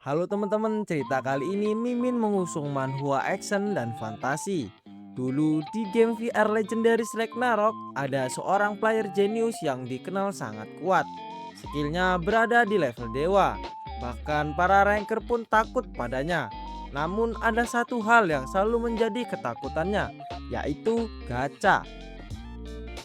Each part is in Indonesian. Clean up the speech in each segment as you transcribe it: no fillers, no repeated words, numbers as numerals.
Halo teman-teman, cerita kali ini Mimin mengusung manhwa action dan fantasi. Dulu di game VR Legendaris Ragnarok, ada seorang player jenius yang dikenal sangat kuat. Skillnya berada di level dewa. Bahkan para ranker pun takut padanya. Namun ada satu hal yang selalu menjadi ketakutannya, yaitu gacha.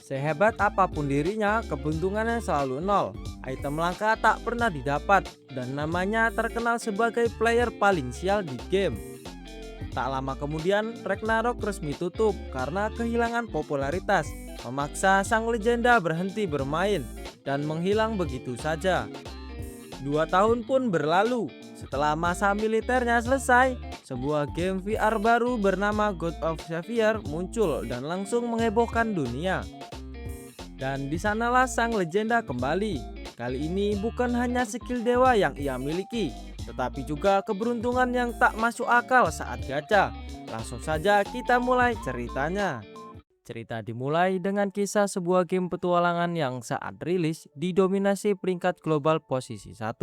Sehebat apapun dirinya, keberuntungannya selalu nol. Item langka tak pernah didapat, dan namanya terkenal sebagai player paling sial di game. Tak lama kemudian, Ragnarok resmi tutup karena kehilangan popularitas, memaksa sang legenda berhenti bermain, dan menghilang begitu saja. 2 tahun pun berlalu. Setelah masa militernya selesai, sebuah game VR baru bernama God of Xavier muncul dan langsung menghebohkan dunia. Dan di sanalah sang legenda kembali. Kali ini bukan hanya skill dewa yang ia miliki, tetapi juga keberuntungan yang tak masuk akal saat gacha. Langsung saja kita mulai ceritanya. Cerita dimulai dengan kisah sebuah game petualangan yang saat rilis didominasi peringkat global posisi 1.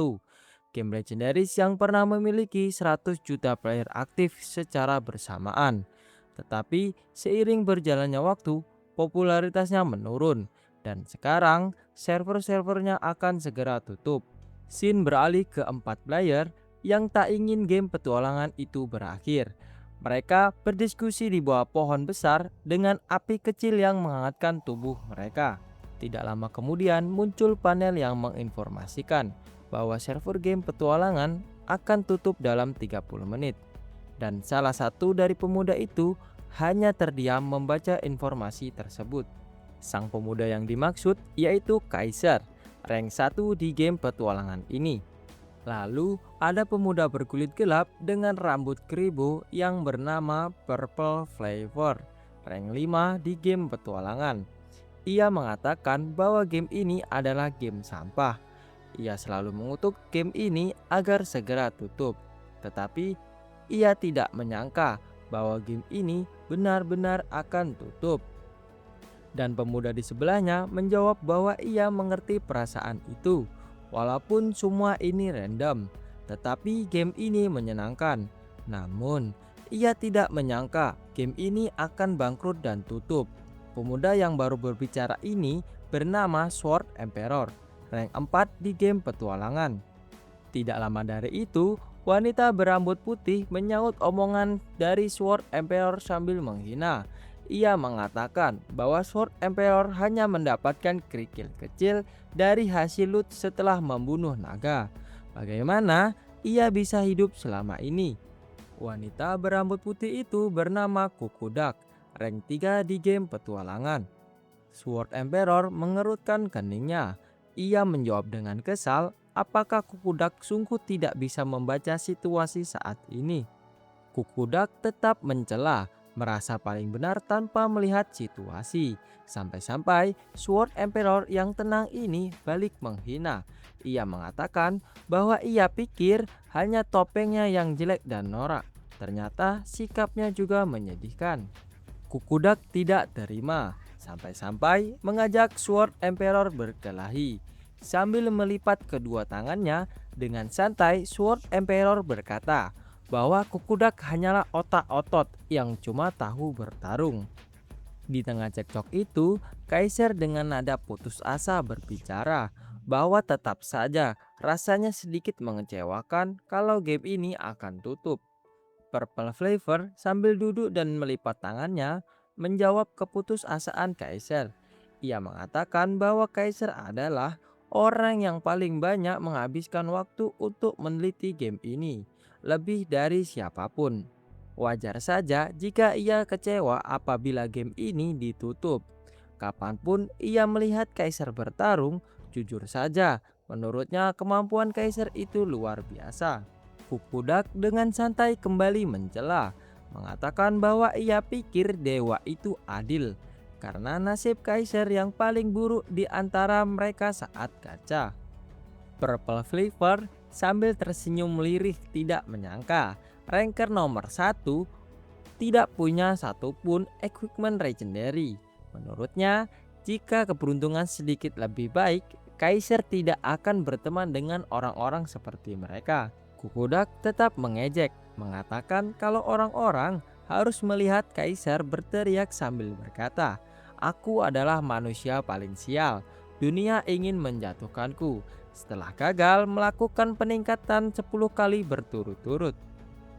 Game legendaris yang pernah memiliki 100 juta player aktif secara bersamaan. Tetapi seiring berjalannya waktu, popularitasnya menurun dan sekarang server-servernya akan segera tutup. Scene beralih ke 4 player yang tak ingin game petualangan itu berakhir. Mereka berdiskusi di bawah pohon besar dengan api kecil yang menghangatkan tubuh mereka. Tidak lama kemudian muncul panel yang menginformasikan bahwa server game petualangan akan tutup dalam 30 menit. Dan salah satu dari pemuda itu hanya terdiam membaca informasi tersebut. Sang pemuda yang dimaksud yaitu Kaiser, rank 1 di game petualangan ini. Lalu ada pemuda berkulit gelap dengan rambut keribu yang bernama Purple Flavor, rank 5 di game petualangan. Ia mengatakan bahwa game ini adalah game sampah. Ia selalu mengutuk game ini agar segera tutup. Tetapi ia tidak menyangka bahwa game ini benar-benar akan tutup. Dan pemuda di sebelahnya menjawab bahwa ia mengerti perasaan itu. Walaupun semua ini random, tetapi game ini menyenangkan. Namun, ia tidak menyangka game ini akan bangkrut dan tutup. Pemuda yang baru berbicara ini bernama Sword Emperor, rank 4 di game petualangan. Tidak lama dari itu, wanita berambut putih menyaut omongan dari Sword Emperor sambil menghina. Ia mengatakan bahwa Sword Emperor hanya mendapatkan kerikil kecil dari hasil loot setelah membunuh naga. Bagaimana ia bisa hidup selama ini? Wanita berambut putih itu bernama Kukudak, rank 3 di game petualangan. Sword Emperor mengerutkan keningnya. Ia menjawab dengan kesal, apakah Kukudak sungguh tidak bisa membaca situasi saat ini? Kukudak tetap mencela, merasa paling benar tanpa melihat situasi. Sampai-sampai Sword Emperor yang tenang ini balik menghina. Ia mengatakan bahwa ia pikir hanya topengnya yang jelek dan norak. Ternyata sikapnya juga menyedihkan. Kukudak tidak terima, sampai-sampai mengajak Sword Emperor berkelahi. Sambil melipat kedua tangannya, dengan santai Sword Emperor berkata bahwa Kukudak hanyalah otak-otot yang cuma tahu bertarung. Di tengah cekcok itu, Kaiser dengan nada putus asa berbicara bahwa tetap saja rasanya sedikit mengecewakan kalau game ini akan tutup. Purple Flavor sambil duduk dan melipat tangannya menjawab keputusasaan Kaiser. Ia mengatakan bahwa Kaiser adalah orang yang paling banyak menghabiskan waktu untuk meneliti game ini, lebih dari siapapun. Wajar saja jika ia kecewa apabila game ini ditutup. Kapanpun ia melihat Kaiser bertarung, jujur saja, menurutnya kemampuan Kaiser itu luar biasa. Kukudak dengan santai kembali mencela, mengatakan bahwa ia pikir dewa itu adil karena nasib Kaiser yang paling buruk di antara mereka saat gacha. Purple Flavor sambil tersenyum lirih tidak menyangka ranker nomor 1 tidak punya satupun equipment legendary. Menurutnya, jika keberuntungan sedikit lebih baik, Kaiser tidak akan berteman dengan orang-orang seperti mereka. Kukudak tetap mengejek, mengatakan kalau orang-orang harus melihat kaisar berteriak sambil berkata, "Aku adalah manusia paling sial. Dunia ingin menjatuhkanku." Setelah gagal melakukan peningkatan 10 kali berturut-turut.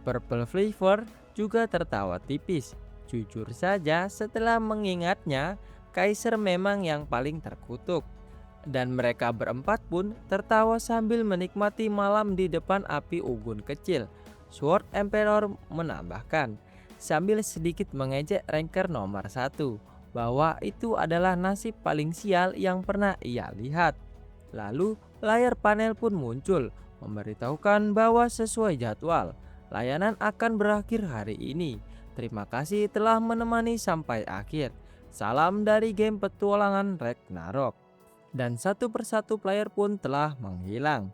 Purple Flavor juga tertawa tipis. Jujur saja setelah mengingatnya, kaisar memang yang paling terkutuk. Dan mereka berempat pun tertawa sambil menikmati malam di depan api unggun kecil. Sword Emperor menambahkan, sambil sedikit mengejek ranker nomor 1, bahwa itu adalah nasib paling sial yang pernah ia lihat. Lalu layar panel pun muncul, memberitahukan bahwa sesuai jadwal, layanan akan berakhir hari ini. Terima kasih telah menemani sampai akhir. Salam dari game petualangan Ragnarok. Dan satu persatu player pun telah menghilang.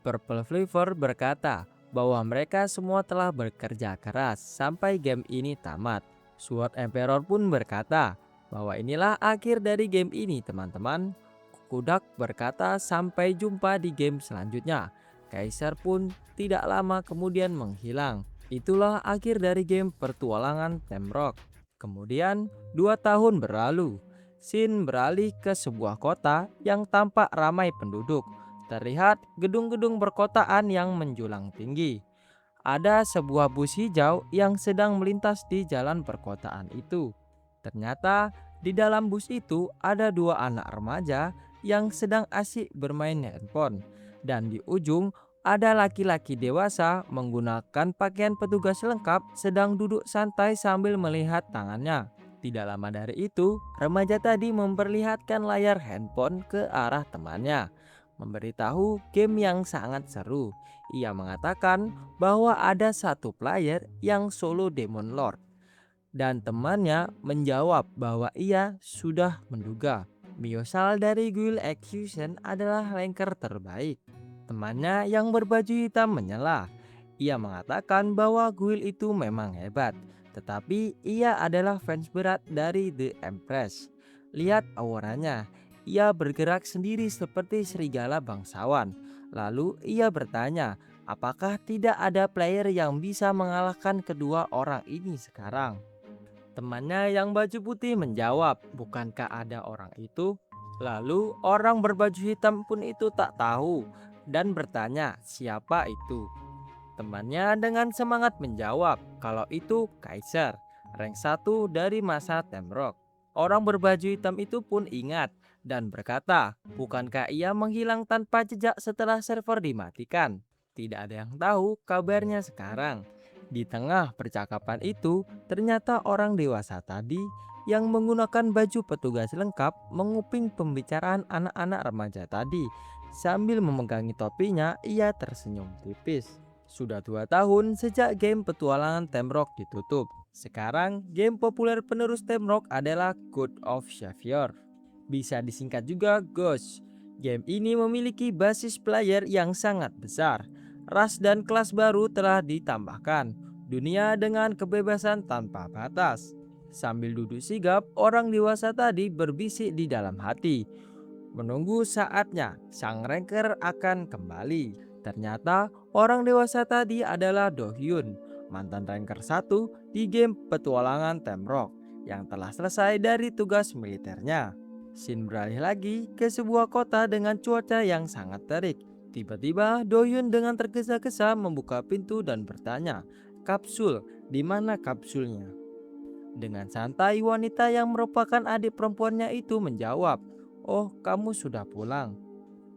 Purple Flavor berkata bahwa mereka semua telah bekerja keras sampai game ini tamat. Sword Emperor pun berkata bahwa inilah akhir dari game ini, teman-teman. Kukudak berkata sampai jumpa di game selanjutnya. Kaisar pun tidak lama kemudian menghilang. Itulah akhir dari game pertualangan Temrock. Kemudian 2 tahun berlalu. Scene beralih ke sebuah kota yang tampak ramai penduduk. Terlihat gedung-gedung perkotaan yang menjulang tinggi. Ada sebuah bus hijau yang sedang melintas di jalan perkotaan itu. Ternyata di dalam bus itu ada 2 anak remaja yang sedang asyik bermain handphone. Dan di ujung ada laki-laki dewasa menggunakan pakaian petugas lengkap sedang duduk santai sambil melihat tangannya. Tidak lama dari itu, remaja tadi memperlihatkan layar handphone ke arah temannya, memberitahu game yang sangat seru. Ia mengatakan bahwa ada satu player yang solo Demon Lord, dan temannya menjawab bahwa ia sudah menduga Miosal dari Guild Execution adalah ranker terbaik. Temannya yang berbaju hitam menyela. Ia mengatakan bahwa guild itu memang hebat, tetapi ia adalah fans berat dari The Empress. Lihat auranya, ia bergerak sendiri seperti serigala bangsawan. Lalu ia bertanya, apakah tidak ada player yang bisa mengalahkan kedua orang ini sekarang? Temannya yang baju putih menjawab, bukankah ada orang itu? Lalu orang berbaju hitam pun itu tak tahu dan bertanya siapa itu. Temannya dengan semangat menjawab kalau itu Kaisar, rank 1 dari masa Temrock. Orang berbaju hitam itu pun ingat dan berkata, bukankah ia menghilang tanpa jejak setelah server dimatikan? Tidak ada yang tahu kabarnya sekarang. Di tengah percakapan itu, ternyata orang dewasa tadi yang menggunakan baju petugas lengkap menguping pembicaraan anak-anak remaja tadi. Sambil memegangi topinya, ia tersenyum tipis. Sudah 2 tahun sejak game petualangan Temrock ditutup. Sekarang game populer penerus Temrock adalah God of Xavier. Bisa disingkat juga Ghost. Game ini memiliki basis player yang sangat besar. Ras dan kelas baru telah ditambahkan. Dunia dengan kebebasan tanpa batas. Sambil duduk sigap, orang dewasa tadi berbisik di dalam hati. Menunggu saatnya, sang ranker akan kembali. Ternyata orang dewasa tadi adalah Do Hyun, mantan ranker 1 di game petualangan Temrock yang telah selesai dari tugas militernya. Scene beralih lagi ke sebuah kota dengan cuaca yang sangat terik. Tiba-tiba Do Hyun dengan tergesa-gesa membuka pintu dan bertanya, "Kapsul, di mana kapsulnya?" Dengan santai wanita yang merupakan adik perempuannya itu menjawab, "Oh, kamu sudah pulang."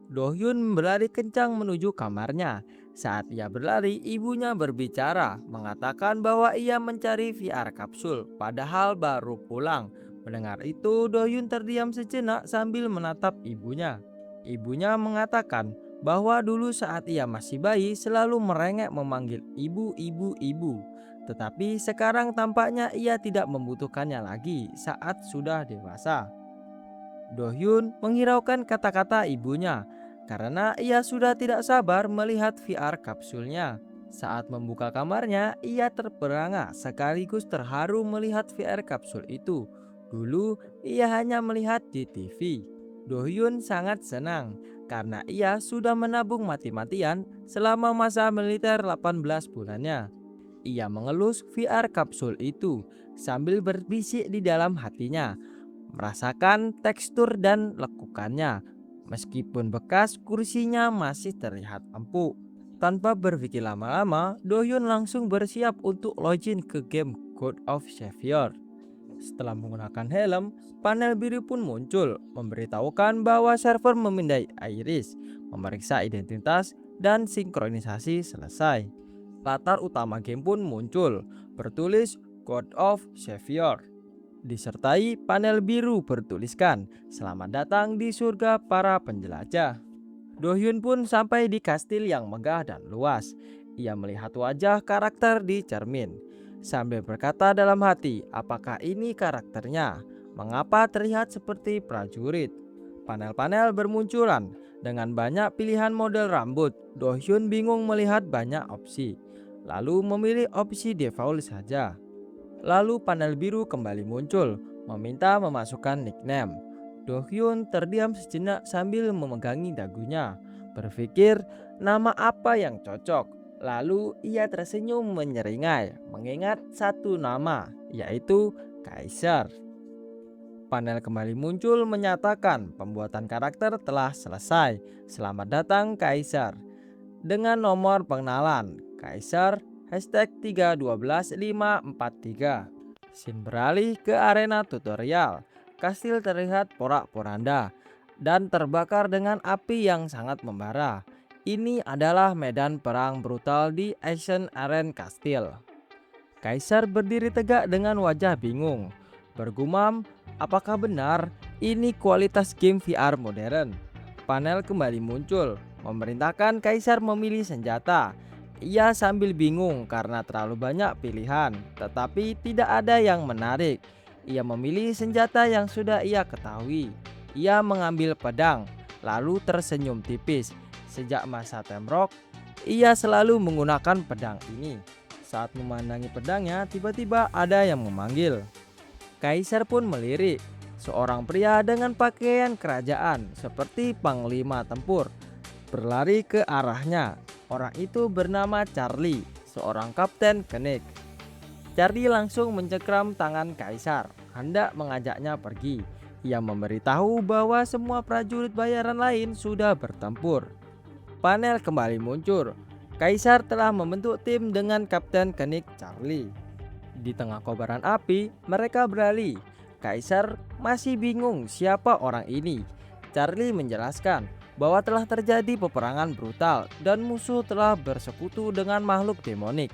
Do Hyun berlari kencang menuju kamarnya. Saat ia berlari, ibunya berbicara, mengatakan bahwa ia mencari VR kapsul, padahal baru pulang. Mendengar itu, Do Hyun terdiam sejenak sambil menatap ibunya. Ibunya mengatakan bahwa dulu saat ia masih bayi selalu merengek memanggil ibu, ibu, ibu. Tetapi sekarang tampaknya ia tidak membutuhkannya lagi saat sudah dewasa. Do Hyun menghiraukan kata-kata ibunya karena ia sudah tidak sabar melihat VR kapsulnya. Saat membuka kamarnya, ia terperangah sekaligus terharu melihat VR kapsul itu. Dulu ia hanya melihat di TV. Do Hyun sangat senang karena ia sudah menabung mati-matian selama masa militer 18 bulannya. Ia mengelus VR kapsul itu sambil berbisik di dalam hatinya, merasakan tekstur dan lekukannya. Meskipun bekas, kursinya masih terlihat empuk. Tanpa berpikir lama-lama, Do-hyun langsung bersiap untuk login ke game God of Savior. Setelah menggunakan helm, panel biru pun muncul, memberitahukan bahwa server memindai iris, memeriksa identitas, dan sinkronisasi selesai. Latar utama game pun muncul, bertulis God of Savior. Disertai panel biru bertuliskan, "Selamat datang di surga para penjelajah." Do-hyun pun sampai di kastil yang megah dan luas. Ia melihat wajah karakter di cermin, sambil berkata dalam hati, apakah ini karakternya? Mengapa terlihat seperti prajurit? Panel-panel bermunculan dengan banyak pilihan model rambut. Do-hyun bingung melihat banyak opsi, lalu memilih opsi default saja. Lalu panel biru kembali muncul, meminta memasukkan nickname. Do-hyun terdiam sejenak sambil memegangi dagunya, berpikir nama apa yang cocok. Lalu ia tersenyum menyeringai, mengingat satu nama, yaitu Kaisar. Panel kembali muncul menyatakan pembuatan karakter telah selesai. Selamat datang Kaisar. Dengan nomor pengenalan, Kaisar #312543. Scene beralih ke arena tutorial. Kastil terlihat porak-poranda dan terbakar dengan api yang sangat membara. Ini adalah medan perang brutal di Ancient Arena Kastil. Kaisar berdiri tegak dengan wajah bingung, bergumam, apakah benar ini kualitas game VR modern? Panel kembali muncul, memerintahkan Kaisar memilih senjata. Ia sambil bingung karena terlalu banyak pilihan, tetapi tidak ada yang menarik. Ia memilih senjata yang sudah ia ketahui. Ia mengambil pedang, lalu tersenyum tipis. Sejak masa Temrock, ia selalu menggunakan pedang ini. Saat memandangi pedangnya, tiba-tiba ada yang memanggil. Kaisar pun melirik. Seorang pria dengan pakaian kerajaan seperti panglima tempur berlari ke arahnya. Orang itu bernama Charlie, seorang kapten Koenig. Charlie langsung mencengkram tangan Kaisar, hendak mengajaknya pergi. Ia memberitahu bahwa semua prajurit bayaran lain sudah bertempur. Panel kembali muncul. Kaisar telah membentuk tim dengan Kapten Koenig Charlie. Di tengah kobaran api, mereka beralih. Kaisar masih bingung siapa orang ini. Charlie menjelaskan bahwa telah terjadi peperangan brutal dan musuh telah bersekutu dengan makhluk demonik.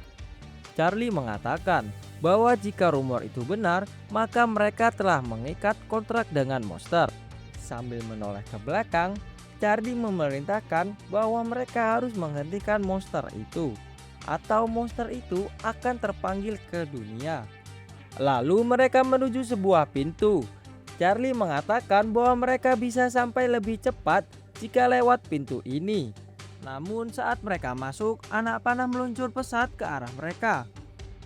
Charlie mengatakan bahwa jika rumor itu benar, maka mereka telah mengikat kontrak dengan monster. Sambil menoleh ke belakang, Charlie memerintahkan bahwa mereka harus menghentikan monster itu, atau monster itu akan terpanggil ke dunia. Lalu mereka menuju sebuah pintu. Charlie mengatakan bahwa mereka bisa sampai lebih cepat jika lewat pintu ini. Namun saat mereka masuk, anak panah meluncur pesat ke arah mereka.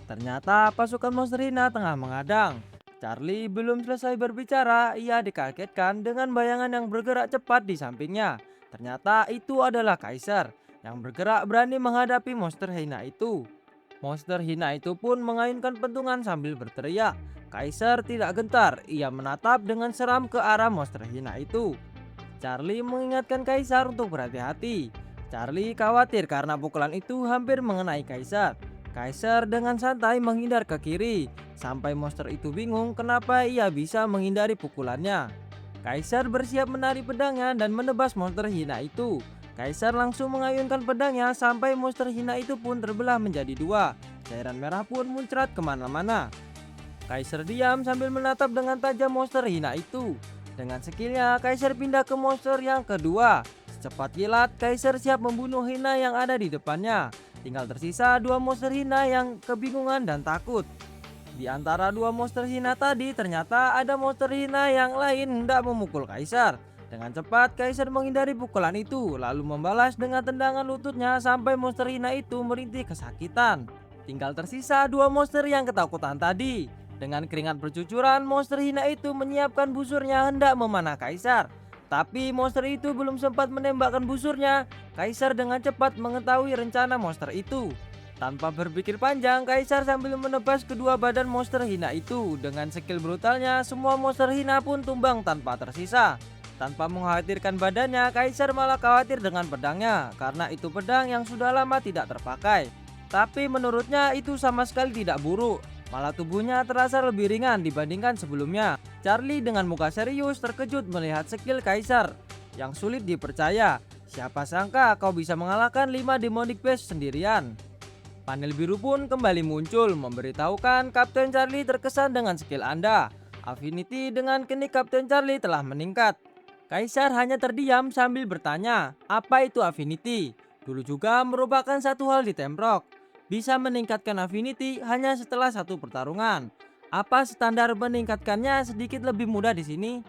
Ternyata pasukan monster hina tengah menghadang. Charlie belum selesai berbicara, ia dikagetkan dengan bayangan yang bergerak cepat di sampingnya. Ternyata itu adalah Kaisar yang bergerak berani menghadapi monster hina itu. Monster hina itu pun mengayunkan pentungan sambil berteriak. Kaisar tidak gentar, ia menatap dengan seram ke arah monster hina itu. Charlie mengingatkan Kaisar untuk berhati-hati. Charlie khawatir karena pukulan itu hampir mengenai Kaisar. Kaisar dengan santai menghindar ke kiri, sampai monster itu bingung kenapa ia bisa menghindari pukulannya. Kaisar bersiap menarik pedangnya dan menebas monster hina itu. Kaisar langsung mengayunkan pedangnya sampai monster hina itu pun terbelah menjadi dua. Cairan merah pun muncrat kemana-mana. Kaisar diam sambil menatap dengan tajam monster hina itu. Dengan skillnya, Kaisar pindah ke monster yang kedua. Secepat kilat, Kaisar siap membunuh hina yang ada di depannya. Tinggal tersisa dua monster hina yang kebingungan dan takut. Di antara dua monster hina tadi, ternyata ada monster hina yang lain hendak memukul Kaisar. Dengan cepat, Kaisar menghindari pukulan itu, lalu membalas dengan tendangan lututnya sampai monster hina itu merintih kesakitan. Tinggal tersisa dua monster yang ketakutan tadi. Dengan keringat bercucuran, monster hina itu menyiapkan busurnya hendak memanah Kaisar. Tetapi monster itu belum sempat menembakkan busurnya, Kaisar dengan cepat mengetahui rencana monster itu. Tanpa berpikir panjang, Kaisar sambil menebas kedua badan monster hina itu. Dengan skill brutalnya, semua monster hina pun tumbang tanpa tersisa. Tanpa mengkhawatirkan badannya, Kaisar malah khawatir dengan pedangnya, karena itu pedang yang sudah lama tidak terpakai. Tapi menurutnya itu sama sekali tidak buruk, malah tubuhnya terasa lebih ringan dibandingkan sebelumnya. Charlie dengan muka serius terkejut melihat skill Kaisar yang sulit dipercaya. Siapa sangka kau bisa mengalahkan 5 demonic beast sendirian. Panel biru pun kembali muncul memberitahukan Kapten Charlie terkesan dengan skill Anda. Affinity dengan kenik Kapten Charlie telah meningkat. Kaisar hanya terdiam sambil bertanya, apa itu affinity? Dulu juga merupakan satu hal di Temrock. Bisa meningkatkan affinity hanya setelah satu pertarungan. Apa standar meningkatkannya sedikit lebih mudah di sini?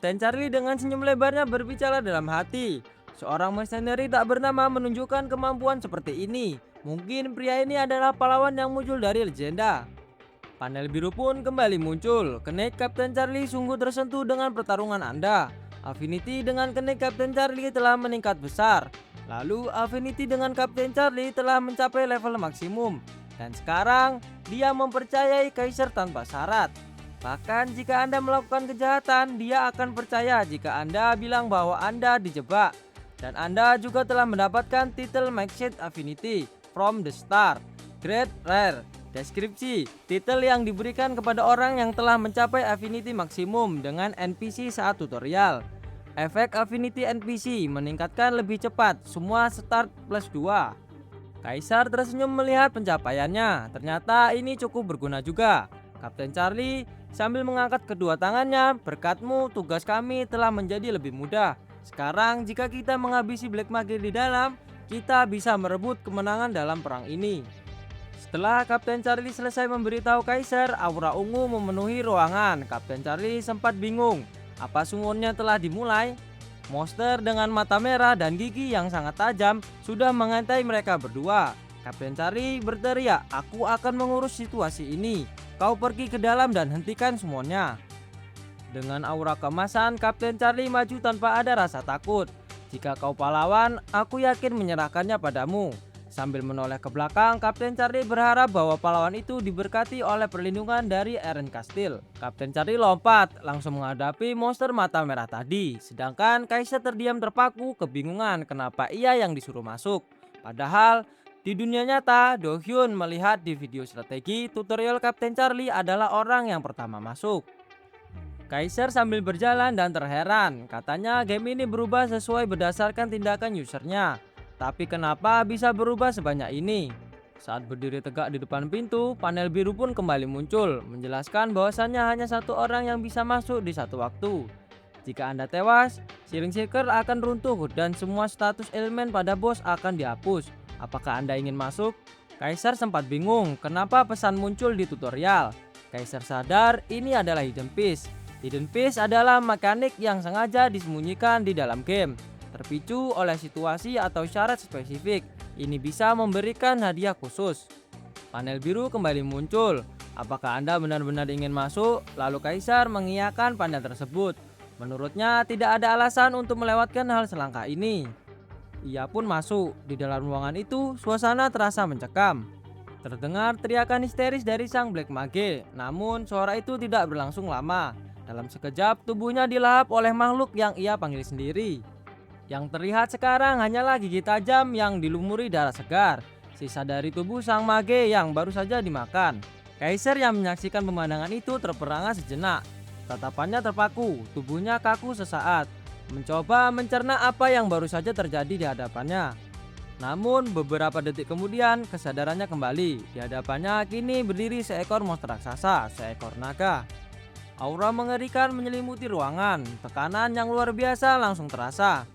Dan Charlie dengan senyum lebarnya berbicara dalam hati. Seorang mercenary tak bernama menunjukkan kemampuan seperti ini. Mungkin pria ini adalah pahlawan yang muncul dari legenda. Panel biru pun kembali muncul. Kenik Kapten Charlie sungguh tersentuh dengan pertarungan Anda. Affinity dengan kenik Kapten Charlie telah meningkat besar. Lalu Affinity dengan Kapten Charlie telah mencapai level maksimum. Dan sekarang dia mempercayai Kaisar tanpa syarat. Bahkan jika Anda melakukan kejahatan, dia akan percaya jika Anda bilang bahwa Anda dijebak. Dan Anda juga telah mendapatkan titel Maxed Affinity from the Start. Grade Rare. Deskripsi, titel yang diberikan kepada orang yang telah mencapai affinity maksimum dengan NPC saat tutorial. Efek affinity NPC meningkatkan lebih cepat, semua start plus 2. Kaisar tersenyum melihat pencapaiannya, ternyata ini cukup berguna juga. Kapten Charlie sambil mengangkat kedua tangannya, berkatmu tugas kami telah menjadi lebih mudah. Sekarang jika kita menghabisi Black Mage di dalam, kita bisa merebut kemenangan dalam perang ini. Setelah Kapten Charlie selesai memberitahu Kaisar, aura ungu memenuhi ruangan. Kapten Charlie sempat bingung, apa sumurnya telah dimulai? Monster dengan mata merah dan gigi yang sangat tajam sudah mengintai mereka berdua. Kapten Charlie berteriak, aku akan mengurus situasi ini. Kau pergi ke dalam dan hentikan semuanya. Dengan aura keemasan, Kapten Charlie maju tanpa ada rasa takut. Jika kau pahlawan, aku yakin menyerahkannya padamu. Sambil menoleh ke belakang, Kapten Charlie berharap bahwa pahlawan itu diberkati oleh perlindungan dari Eren Kastil. Kapten Charlie lompat, langsung menghadapi monster mata merah tadi. Sedangkan Kaisar terdiam terpaku, kebingungan kenapa ia yang disuruh masuk. Padahal, di dunia nyata, Do Hyun melihat di video strategi tutorial Kapten Charlie adalah orang yang pertama masuk. Kaisar sambil berjalan dan terheran, katanya game ini berubah sesuai berdasarkan tindakan usernya. Tapi kenapa bisa berubah sebanyak ini? Saat berdiri tegak di depan pintu, panel biru pun kembali muncul, menjelaskan bahwasannya hanya satu orang yang bisa masuk di satu waktu. Jika Anda tewas, Searing Shaker akan runtuh dan semua status elemen pada bos akan dihapus. Apakah Anda ingin masuk? Kaisar sempat bingung kenapa pesan muncul di tutorial. Kaisar sadar ini adalah hidden piece. Hidden piece adalah mekanik yang sengaja disembunyikan di dalam game. Terpicu oleh situasi atau syarat spesifik, ini bisa memberikan hadiah khusus. Panel biru kembali muncul. Apakah Anda benar-benar ingin masuk? Lalu Kaisar mengiyakan panel tersebut. Menurutnya tidak ada alasan untuk melewatkan hal selangkah ini. Ia pun masuk. Di dalam ruangan itu, suasana terasa mencekam. Terdengar teriakan histeris dari sang Black Mage, namun suara itu tidak berlangsung lama. Dalam sekejap, tubuhnya dilahap oleh makhluk yang ia panggil sendiri. Yang terlihat sekarang hanyalah gigi tajam yang dilumuri darah segar, sisa dari tubuh sang mage yang baru saja dimakan. Kaisar yang menyaksikan pemandangan itu terperangah sejenak. Tatapannya terpaku, tubuhnya kaku sesaat, mencoba mencerna apa yang baru saja terjadi di hadapannya. Namun beberapa detik kemudian kesadarannya kembali. Di hadapannya kini berdiri seekor monster raksasa, seekor naga. Aura mengerikan menyelimuti ruangan, tekanan yang luar biasa langsung terasa.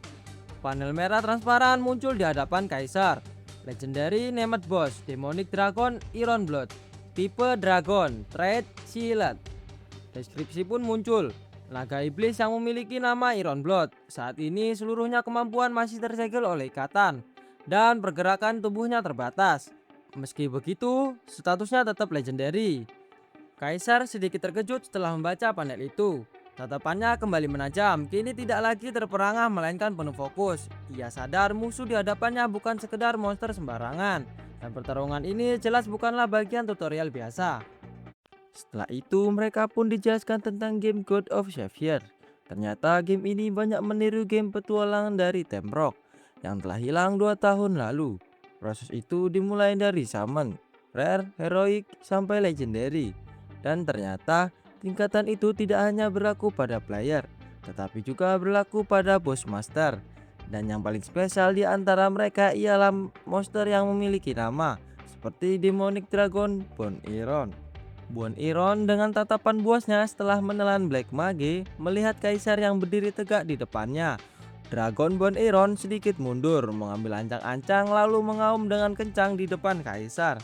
Panel merah transparan muncul di hadapan Kaisar. Legendary Named Boss, Demonic Dragon Iron Blood, tipe Dragon, Trait Shield. Deskripsi pun muncul. Naga iblis yang memiliki nama Iron Blood. Saat ini seluruhnya kemampuan masih tersegel oleh ikatan dan pergerakan tubuhnya terbatas. Meski begitu, statusnya tetap legendary. Kaisar sedikit terkejut setelah membaca panel itu. Tatapannya kembali menajam, kini tidak lagi terperangah melainkan penuh fokus. Ia sadar musuh di hadapannya bukan sekedar monster sembarangan, dan pertarungan ini jelas bukanlah bagian tutorial biasa. Setelah itu mereka pun dijelaskan tentang game God of Xavier. Ternyata game ini banyak meniru game petualangan dari Temrock yang telah hilang 2 tahun lalu. Proses itu dimulai dari Summon, Rare, Heroic, sampai Legendary. Dan ternyata tingkatan itu tidak hanya berlaku pada player, tetapi juga berlaku pada boss master. Dan yang paling spesial di antara mereka ialah monster yang memiliki nama seperti Demonic Dragon Bone Iron. Buon Iron dengan tatapan buasnya setelah menelan Black Mage melihat kaisar yang berdiri tegak di depannya. Dragon Buon Iron sedikit mundur, mengambil ancang-ancang lalu mengaum dengan kencang di depan kaisar.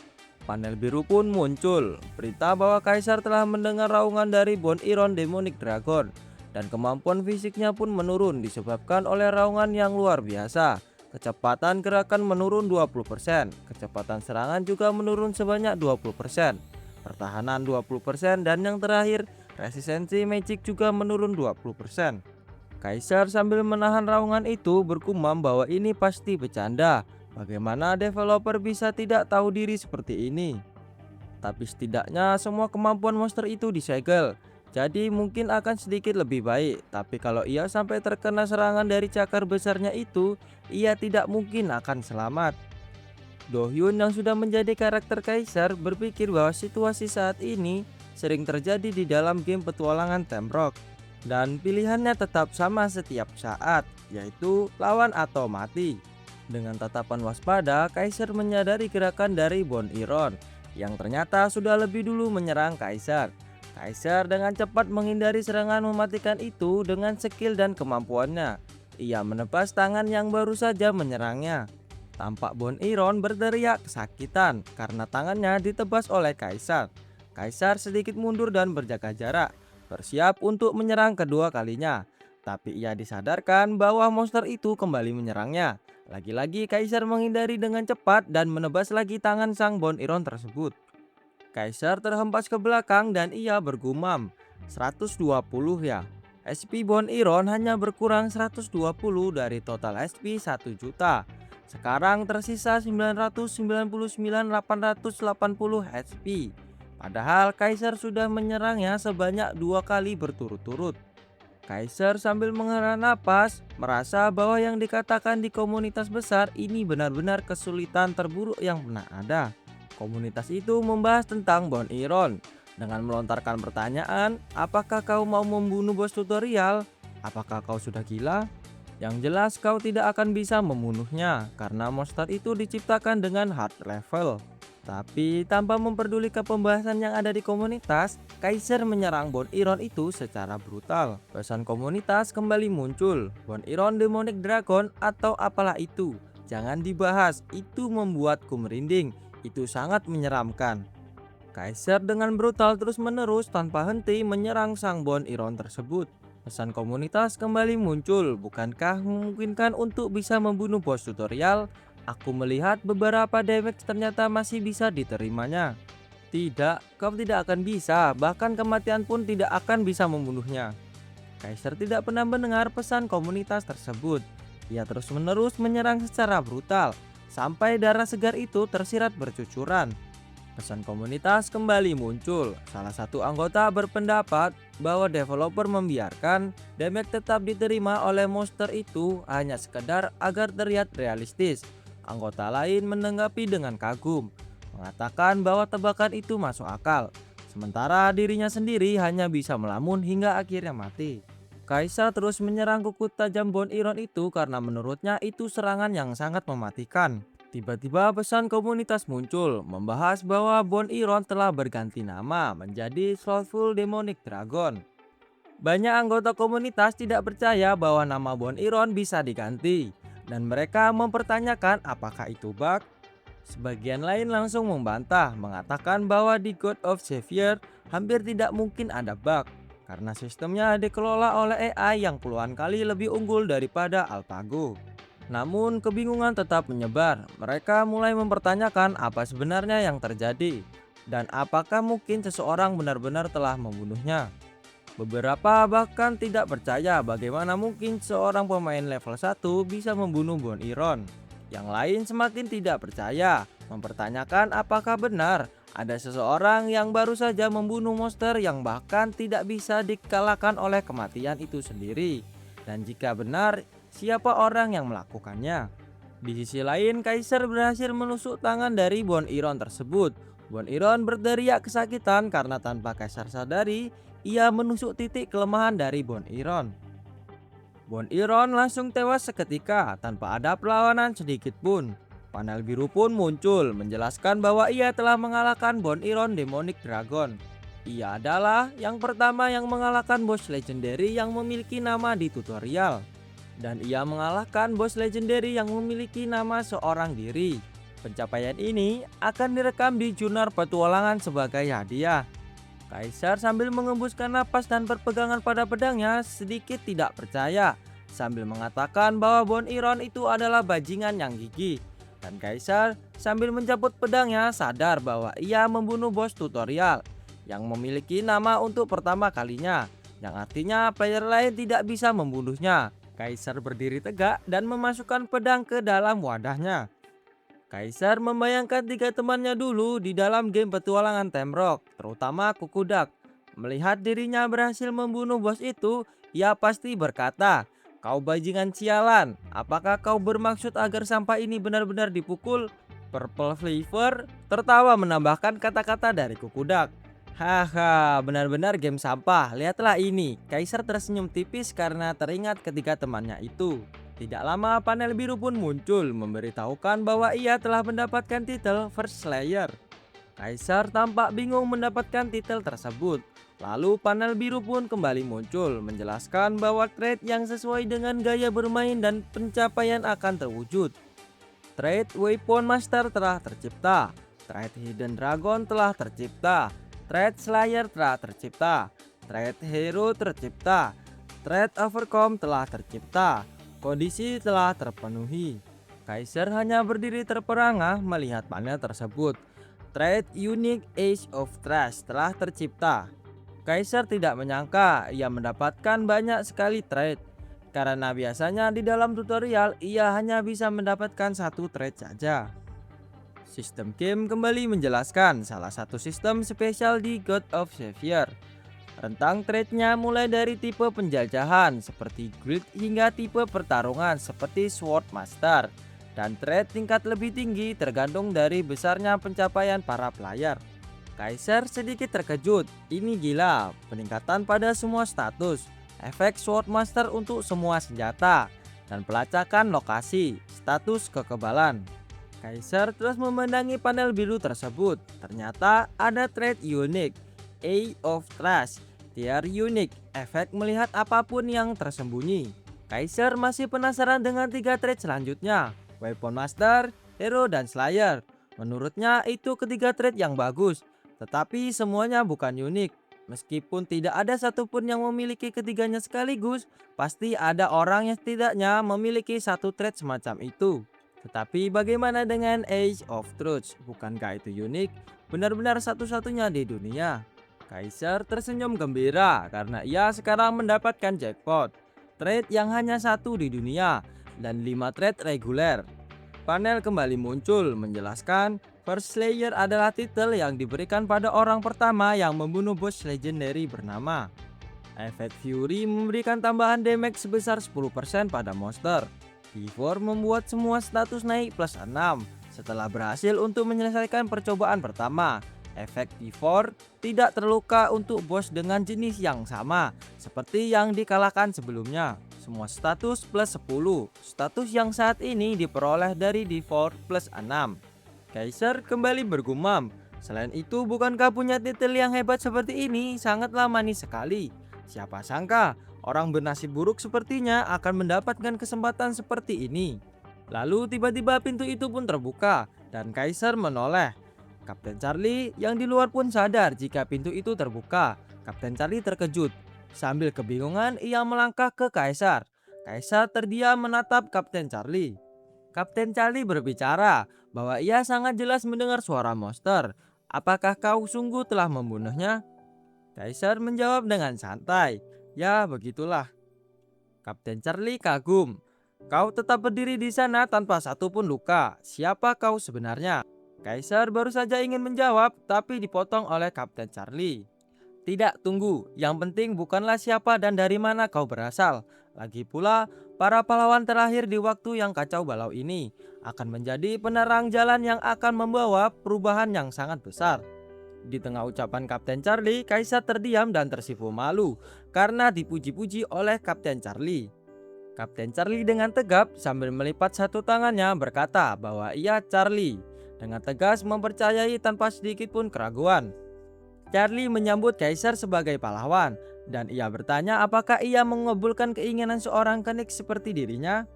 Panel biru pun muncul, berita bahwa kaisar telah mendengar raungan dari Buon Iron Demonic Dragon dan kemampuan fisiknya pun menurun disebabkan oleh raungan yang luar biasa. Kecepatan gerakan menurun 20%, kecepatan serangan juga menurun sebanyak 20%. Pertahanan 20% dan yang terakhir resistensi magic juga menurun 20%. Kaisar sambil menahan raungan itu bergumam bahwa ini pasti bercanda. Bagaimana developer bisa tidak tahu diri seperti ini? Tapi setidaknya semua kemampuan monster itu disegel. Jadi mungkin akan sedikit lebih baik. Tapi kalau ia sampai terkena serangan dari cakar besarnya itu, ia tidak mungkin akan selamat. Do Hyun yang sudah menjadi karakter kaisar berpikir bahwa situasi saat ini sering terjadi di dalam game petualangan Temrock dan pilihannya tetap sama setiap saat, yaitu lawan atau mati. Dengan tatapan waspada, kaisar menyadari gerakan dari Buon Iron yang ternyata sudah lebih dulu menyerang kaisar. Kaisar dengan cepat menghindari serangan mematikan itu dengan skill dan kemampuannya. Ia menebas tangan yang baru saja menyerangnya. Tampak Buon Iron berteriak kesakitan karena tangannya ditebas oleh kaisar. Kaisar sedikit mundur dan berjaga jarak, bersiap untuk menyerang kedua kalinya. Tapi ia disadarkan bahwa monster itu kembali menyerangnya. Lagi-lagi kaisar menghindari dengan cepat dan menebas lagi tangan sang Buon Iron tersebut. Kaisar terhempas ke belakang dan ia bergumam, 120 ya. SP Buon Iron hanya berkurang 120 dari total SP 1 juta. Sekarang tersisa 999.880 HP. Padahal Kaisar sudah menyerangnya sebanyak 2 kali berturut-turut. Kaisar sambil menghela napas merasa bahwa yang dikatakan di komunitas besar ini benar-benar kesulitan terburuk yang pernah ada. Komunitas itu membahas tentang Buon Iron dengan melontarkan pertanyaan, apakah kau mau membunuh bos tutorial? Apakah kau sudah gila? Yang jelas kau tidak akan bisa membunuhnya karena monster itu diciptakan dengan hard level. Tapi tanpa memperdulikan pembahasan yang ada di komunitas, Kaisar menyerang Buon Iron itu secara brutal. Pesan komunitas kembali muncul, Buon Iron Demonic Dragon atau apalah itu. Jangan dibahas, itu membuatku merinding, itu sangat menyeramkan. Kaisar dengan brutal terus menerus tanpa henti menyerang sang Buon Iron tersebut. Pesan komunitas kembali muncul, bukankah memungkinkan untuk bisa membunuh bos tutorial? Aku melihat beberapa damage ternyata masih bisa diterimanya. Tidak, kau tidak akan bisa, bahkan kematian pun tidak akan bisa membunuhnya. Kaisar tidak pernah mendengar pesan komunitas tersebut. Ia terus menerus menyerang secara brutal, sampai darah segar itu tersirat bercucuran. Pesan komunitas kembali muncul. Salah satu anggota berpendapat bahwa developer membiarkan damage tetap diterima oleh monster itu hanya sekedar agar terlihat realistis. Anggota lain menanggapi dengan kagum, mengatakan bahwa tebakan itu masuk akal. Sementara dirinya sendiri hanya bisa melamun hingga akhirnya mati. Kaisar terus menyerang kuku tajam Buon Iron itu karena menurutnya itu serangan yang sangat mematikan. Tiba-tiba pesan komunitas muncul membahas bahwa Buon Iron telah berganti nama menjadi Slothful Demonic Dragon. Banyak anggota komunitas tidak percaya bahwa nama Buon Iron bisa diganti dan mereka mempertanyakan apakah itu bug. Sebagian lain langsung membantah, mengatakan bahwa di God of Xavier hampir tidak mungkin ada bug karena sistemnya dikelola oleh AI yang puluhan kali lebih unggul daripada AlphaGo. Namun kebingungan tetap menyebar. Mereka mulai mempertanyakan apa sebenarnya yang terjadi dan apakah mungkin seseorang benar-benar telah membunuhnya. Beberapa bahkan tidak percaya bagaimana mungkin seorang pemain level 1 bisa membunuh Bon Iron. Yang lain semakin tidak percaya, mempertanyakan apakah benar ada seseorang yang baru saja membunuh monster yang bahkan tidak bisa dikalahkan oleh kematian itu sendiri. Dan jika benar, siapa orang yang melakukannya? Di sisi lain, Kaiser berhasil menusuk tangan dari Bon Iron tersebut. Bon Iron berteriak kesakitan karena tanpa Kaiser sadari, ia menusuk titik kelemahan dari Bon Iron. Bon Iron langsung tewas seketika tanpa ada perlawanan sedikit pun. Panel biru pun muncul menjelaskan bahwa ia telah mengalahkan Bon Iron Demonic Dragon. Ia adalah yang pertama yang mengalahkan bos legendary yang memiliki nama di tutorial. Dan ia mengalahkan bos legendary yang memiliki nama seorang diri. Pencapaian ini akan direkam di jurnal petualangan sebagai hadiah. Kaisar sambil mengembuskan napas dan berpegangan pada pedangnya sedikit tidak percaya, sambil mengatakan bahwa Bon Iron itu adalah bajingan yang gigih. Dan Kaisar sambil mencabut pedangnya sadar bahwa ia membunuh bos tutorial yang memiliki nama untuk pertama kalinya, yang artinya player lain tidak bisa membunuhnya. Kaisar berdiri tegak dan memasukkan pedang ke dalam wadahnya. Kaisar membayangkan tiga temannya dulu di dalam game petualangan Temrock, terutama Kukudak. Melihat dirinya berhasil membunuh bos itu, ia pasti berkata, "Kau bajingan sialan, apakah kau bermaksud agar sampah ini benar-benar dipukul?" Purple Flavor tertawa menambahkan kata-kata dari Kukudak. "Haha, benar-benar game sampah, lihatlah ini." Kaisar tersenyum tipis karena teringat ketiga temannya itu. Tidak lama panel biru pun muncul memberitahukan bahwa ia telah mendapatkan titel First Slayer. Kaisar tampak bingung mendapatkan titel tersebut. Lalu panel biru pun kembali muncul menjelaskan bahwa trade yang sesuai dengan gaya bermain dan pencapaian akan terwujud. Trade Weapon Master telah tercipta, Trade Hidden Dragon telah tercipta, Trade Slayer telah tercipta, Trade Hero tercipta, Trade Overcome telah tercipta. Kondisi telah terpenuhi. Kaisar hanya berdiri terperangah melihat panel tersebut. Trade Unique Age of Trust telah tercipta. Kaisar tidak menyangka ia mendapatkan banyak sekali trade. Karena biasanya di dalam tutorial ia hanya bisa mendapatkan satu trade saja. Sistem game kembali menjelaskan salah satu sistem spesial di God of Savior. Rentang trade-nya mulai dari tipe penjajahan seperti Guild hingga tipe pertarungan seperti Sword Master. Dan trade tingkat lebih tinggi tergantung dari besarnya pencapaian para player. Kaisar sedikit terkejut, ini gila, peningkatan pada semua status, efek Sword Master untuk semua senjata, dan pelacakan lokasi, status kekebalan. Kaisar terus memandangi panel biru tersebut, ternyata ada trade unik, Age of Trust, tier unik, efek melihat apapun yang tersembunyi. Kaisar masih penasaran dengan tiga trade selanjutnya, Weapon Master, Hero, dan Slayer. Menurutnya itu ketiga trade yang bagus, tetapi semuanya bukan unik. Meskipun tidak ada satupun yang memiliki ketiganya sekaligus, pasti ada orang yang setidaknya memiliki satu trade semacam itu. Tetapi bagaimana dengan Age of Truth? Bukankah itu unik? Benar-benar satu-satunya di dunia. Kaisar tersenyum gembira karena ia sekarang mendapatkan jackpot. Trade yang hanya satu di dunia dan 5 trade reguler. Panel kembali muncul menjelaskan First Slayer adalah titel yang diberikan pada orang pertama yang membunuh bos legendary bernama. Efek Fury memberikan tambahan damage sebesar 10% pada monster. Before membuat semua status naik plus 6 setelah berhasil untuk menyelesaikan percobaan pertama. Efek Before tidak terluka untuk bos dengan jenis yang sama seperti yang dikalahkan sebelumnya. Semua status plus 10. Status yang saat ini diperoleh dari Default plus 6. Kaisar kembali bergumam. Selain itu, bukankah punya titel yang hebat seperti ini sangatlah manis sekali. Siapa sangka orang bernasib buruk sepertinya akan mendapatkan kesempatan seperti ini. Lalu tiba-tiba pintu itu pun terbuka dan Kaisar menoleh. Kapten Charlie yang di luar pun sadar jika pintu itu terbuka. Kapten Charlie terkejut. Sambil kebingungan ia melangkah ke Kaisar. Kaisar terdiam menatap Kapten Charlie. Kapten Charlie berbicara bahwa ia sangat jelas mendengar suara monster. Apakah kau sungguh telah membunuhnya? Kaisar menjawab dengan santai, "Ya, begitulah." Kapten Charlie kagum. "Kau tetap berdiri di sana tanpa satupun luka. Siapa kau sebenarnya?" Kaisar baru saja ingin menjawab, tapi dipotong oleh Kapten Charlie. "Tidak, tunggu. Yang penting bukanlah siapa dan dari mana kau berasal. Lagi pula, para pahlawan terakhir di waktu yang kacau balau ini akan menjadi penerang jalan yang akan membawa perubahan yang sangat besar." Di tengah ucapan Kapten Charlie, Kaisar terdiam dan tersipu malu karena dipuji-puji oleh Kapten Charlie. Kapten Charlie dengan tegap sambil melipat satu tangannya berkata bahwa ia Charlie, dengan tegas mempercayai tanpa sedikit pun keraguan. Charlie menyambut Kaisar sebagai pahlawan dan ia bertanya apakah ia mengabulkan keinginan seorang kenik seperti dirinya.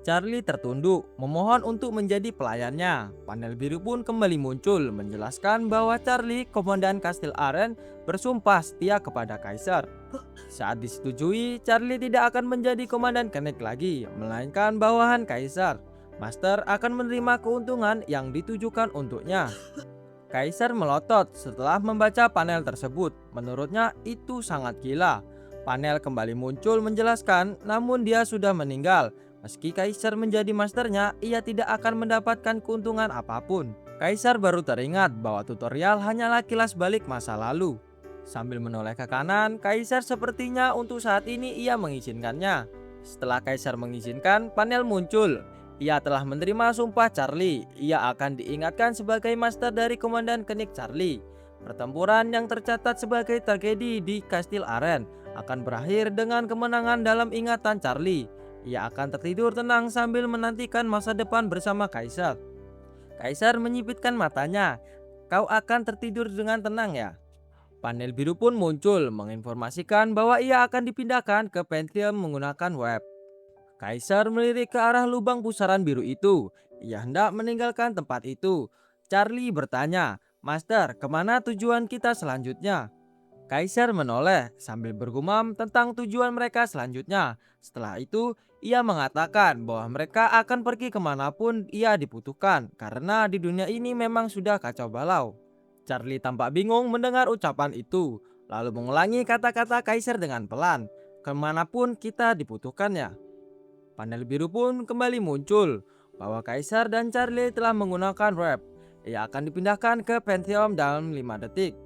Charlie tertunduk, memohon untuk menjadi pelayannya. Panel biru pun kembali muncul, menjelaskan bahwa Charlie, komandan Kastil Aren, bersumpah setia kepada Kaisar. Saat disetujui, Charlie tidak akan menjadi komandan kenik lagi, melainkan bawahan Kaisar. Master akan menerima keuntungan yang ditujukan untuknya. Kaisar melotot setelah membaca panel tersebut. Menurutnya itu sangat gila. Panel kembali muncul menjelaskan, namun dia sudah meninggal. Meski Kaisar menjadi masternya, ia tidak akan mendapatkan keuntungan apapun. Kaisar baru teringat bahwa tutorial hanyalah kilas balik masa lalu. Sambil menoleh ke kanan, Kaisar sepertinya untuk saat ini ia mengizinkannya. Setelah Kaisar mengizinkan, panel muncul. Ia telah menerima sumpah Charlie. Ia akan diingatkan sebagai master dari komandan kenik Charlie. Pertempuran yang tercatat sebagai tragedi di Kastil Aren akan berakhir dengan kemenangan dalam ingatan Charlie. Ia akan tertidur tenang sambil menantikan masa depan bersama Kaisar. Kaisar menyipitkan matanya. "Kau akan tertidur dengan tenang ya?" Panel biru pun muncul menginformasikan bahwa ia akan dipindahkan ke Pentium menggunakan web. Kaisar melirik ke arah lubang pusaran biru itu. Ia hendak meninggalkan tempat itu. Charlie bertanya, "Master, kemana tujuan kita selanjutnya?" Kaisar menoleh sambil bergumam tentang tujuan mereka selanjutnya. Setelah itu, ia mengatakan bahwa mereka akan pergi kemanapun ia dibutuhkan karena di dunia ini memang sudah kacau balau. Charlie tampak bingung mendengar ucapan itu, lalu mengulangi kata-kata Kaisar dengan pelan, "Kemanapun kita dibutuhkannya." Panel biru pun kembali muncul bahwa Kaisar dan Charlie telah menggunakan web. Ia akan dipindahkan ke Pentium dalam 5 detik.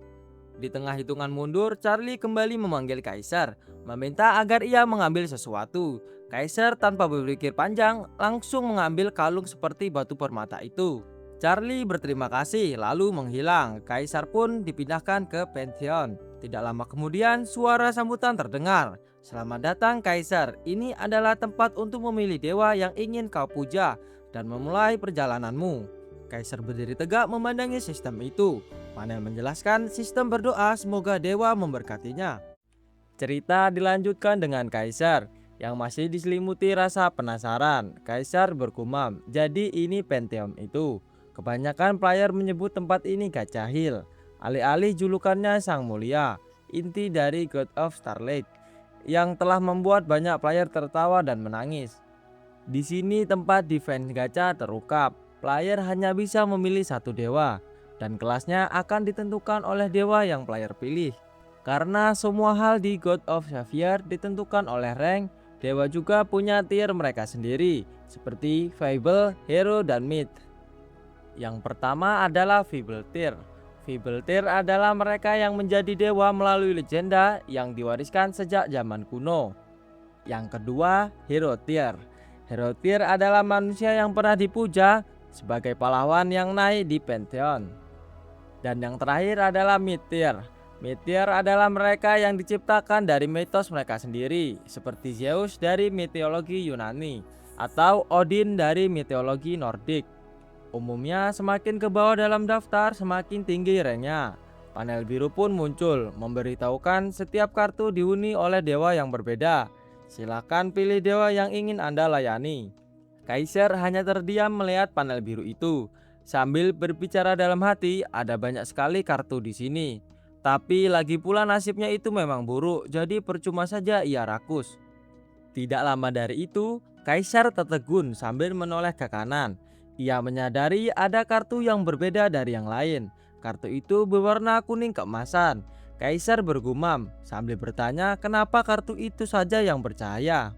Di tengah hitungan mundur, Charlie kembali memanggil Kaisar, meminta agar ia mengambil sesuatu. Kaisar tanpa berpikir panjang langsung mengambil kalung seperti batu permata itu. Charlie berterima kasih lalu menghilang. Kaisar pun dipindahkan ke Pantheon. Tidak lama kemudian suara sambutan terdengar. "Selamat datang Kaisar, ini adalah tempat untuk memilih dewa yang ingin kau puja dan memulai perjalananmu." Kaisar berdiri tegak memandangi sistem itu. Panel menjelaskan sistem berdoa semoga dewa memberkatinya. Cerita dilanjutkan dengan Kaisar yang masih diselimuti rasa penasaran. Kaisar bergumam, "Jadi ini Pentium itu." Kebanyakan player menyebut tempat ini Gacahil, alih-alih julukannya Sang Mulia, inti dari God of Starlight, yang telah membuat banyak player tertawa dan menangis. Di sini tempat defense gacha terungkap. Player hanya bisa memilih satu dewa, dan kelasnya akan ditentukan oleh dewa yang player pilih. Karena semua hal di God of Xavier ditentukan oleh rank, dewa juga punya tier mereka sendiri, seperti Fable, Hero, dan Myth. Yang pertama adalah Fable Tier. Fable Tier adalah mereka yang menjadi dewa melalui legenda yang diwariskan sejak zaman kuno. Yang kedua, Hero Tier. Hero Tier adalah manusia yang pernah dipuja sebagai pahlawan yang naik di Pantheon. Dan yang terakhir adalah Myth Tier. Myth Tier adalah mereka yang diciptakan dari mitos mereka sendiri, seperti Zeus dari mitologi Yunani atau Odin dari mitologi Nordik. Umumnya semakin ke bawah dalam daftar semakin tinggi ranknya. Panel biru pun muncul memberitahukan setiap kartu dihuni oleh dewa yang berbeda. Silakan pilih dewa yang ingin Anda layani. Kaisar hanya terdiam melihat panel biru itu sambil berbicara dalam hati, "Ada banyak sekali kartu di sini. Tapi lagi pula nasibnya itu memang buruk, jadi percuma saja ia rakus." Tidak lama dari itu, Kaisar tertegun sambil menoleh ke kanan. Ia menyadari ada kartu yang berbeda dari yang lain. Kartu itu berwarna kuning keemasan. Kaisar bergumam sambil bertanya kenapa kartu itu saja yang percaya.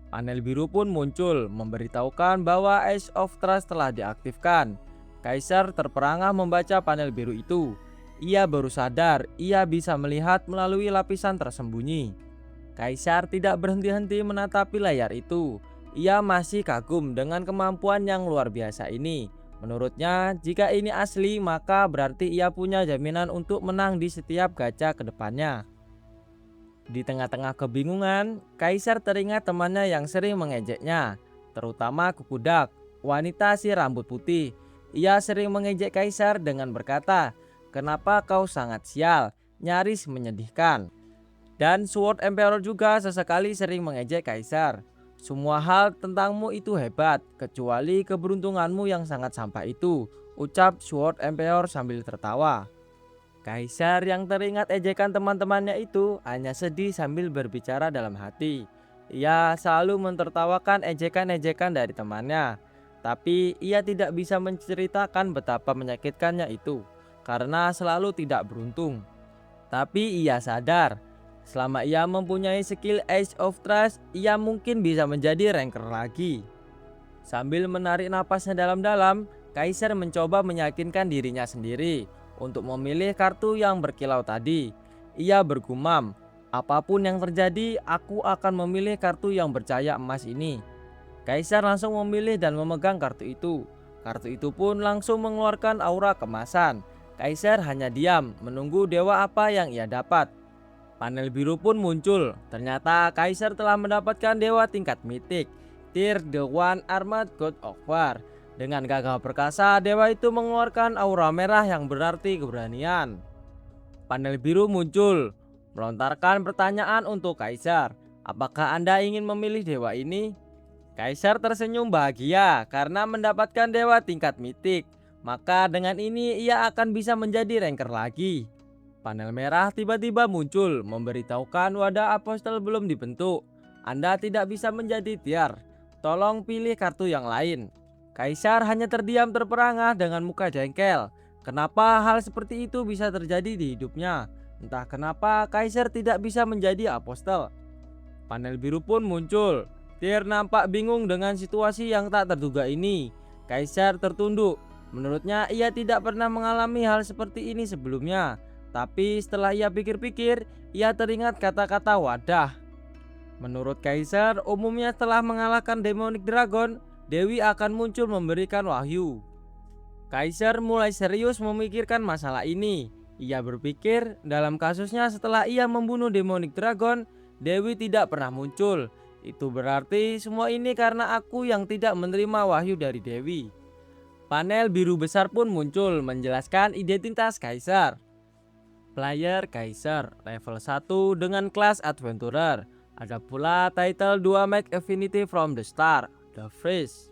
Panel biru pun muncul memberitahukan bahwa Ace of Trust telah diaktifkan. Kaisar terperangah membaca panel biru itu. Ia baru sadar ia bisa melihat melalui lapisan tersembunyi. Kaisar tidak berhenti-henti menatapi layar itu. Ia masih kagum dengan kemampuan yang luar biasa ini. Menurutnya, jika ini asli maka berarti ia punya jaminan untuk menang di setiap gacha ke depannya. Di tengah-tengah kebingungan, Kaisar teringat temannya yang sering mengejeknya, terutama Kukudak, wanita si rambut putih. Ia sering mengejek Kaisar dengan berkata, "Kenapa kau sangat sial, nyaris menyedihkan." Dan Sword Emperor juga sesekali sering mengejek Kaisar. "Semua hal tentangmu itu hebat, kecuali keberuntunganmu yang sangat sampah itu," ucap Sword Emperor sambil tertawa. Kaisar yang teringat ejekan teman-temannya itu hanya sedih sambil berbicara dalam hati. Ia selalu mentertawakan ejekan-ejekan dari temannya, tapi ia tidak bisa menceritakan betapa menyakitkannya itu karena selalu tidak beruntung. Tapi ia sadar, selama ia mempunyai skill Ace of Trust, ia mungkin bisa menjadi ranker lagi. Sambil menarik napasnya dalam-dalam, Kaisar mencoba meyakinkan dirinya sendiri untuk memilih kartu yang berkilau tadi. Ia bergumam, "Apapun yang terjadi, aku akan memilih kartu yang bercahaya emas ini." Kaisar langsung memilih dan memegang kartu itu. Kartu itu pun langsung mengeluarkan aura kemasan. Kaisar hanya diam, menunggu dewa apa yang ia dapat. Panel biru pun muncul. Ternyata Kaisar telah mendapatkan dewa tingkat mitik, Tyr the One Armed God of War. Dengan gagah perkasa, dewa itu mengeluarkan aura merah yang berarti keberanian. Panel biru muncul, melontarkan pertanyaan untuk Kaisar. "Apakah Anda ingin memilih dewa ini?" Kaisar tersenyum bahagia karena mendapatkan dewa tingkat mitik. Maka dengan ini ia akan bisa menjadi ranker lagi. Panel merah tiba-tiba muncul, memberitahukan wadah apostel belum dibentuk. Anda tidak bisa menjadi tiar. Tolong pilih kartu yang lain. Kaisar hanya terdiam terperangah dengan muka jengkel. Kenapa hal seperti itu bisa terjadi di hidupnya? Entah kenapa Kaisar tidak bisa menjadi apostel. Panel biru pun muncul. Tyr nampak bingung dengan situasi yang tak terduga ini. Kaisar tertunduk. Menurutnya ia tidak pernah mengalami hal seperti ini sebelumnya. Tapi setelah ia pikir-pikir, ia teringat kata-kata wadah. Menurut Kaisar, umumnya setelah mengalahkan Demonic Dragon, Dewi akan muncul memberikan wahyu. Kaisar mulai serius memikirkan masalah ini. Ia berpikir dalam kasusnya setelah ia membunuh Demonic Dragon, Dewi tidak pernah muncul. Itu berarti semua ini karena aku yang tidak menerima wahyu dari Dewi. Panel biru besar pun muncul menjelaskan identitas Kaisar. Player Kaisar level 1 dengan kelas Adventurer. Ada pula title 2 Make Affinity from the Start, The Freeze.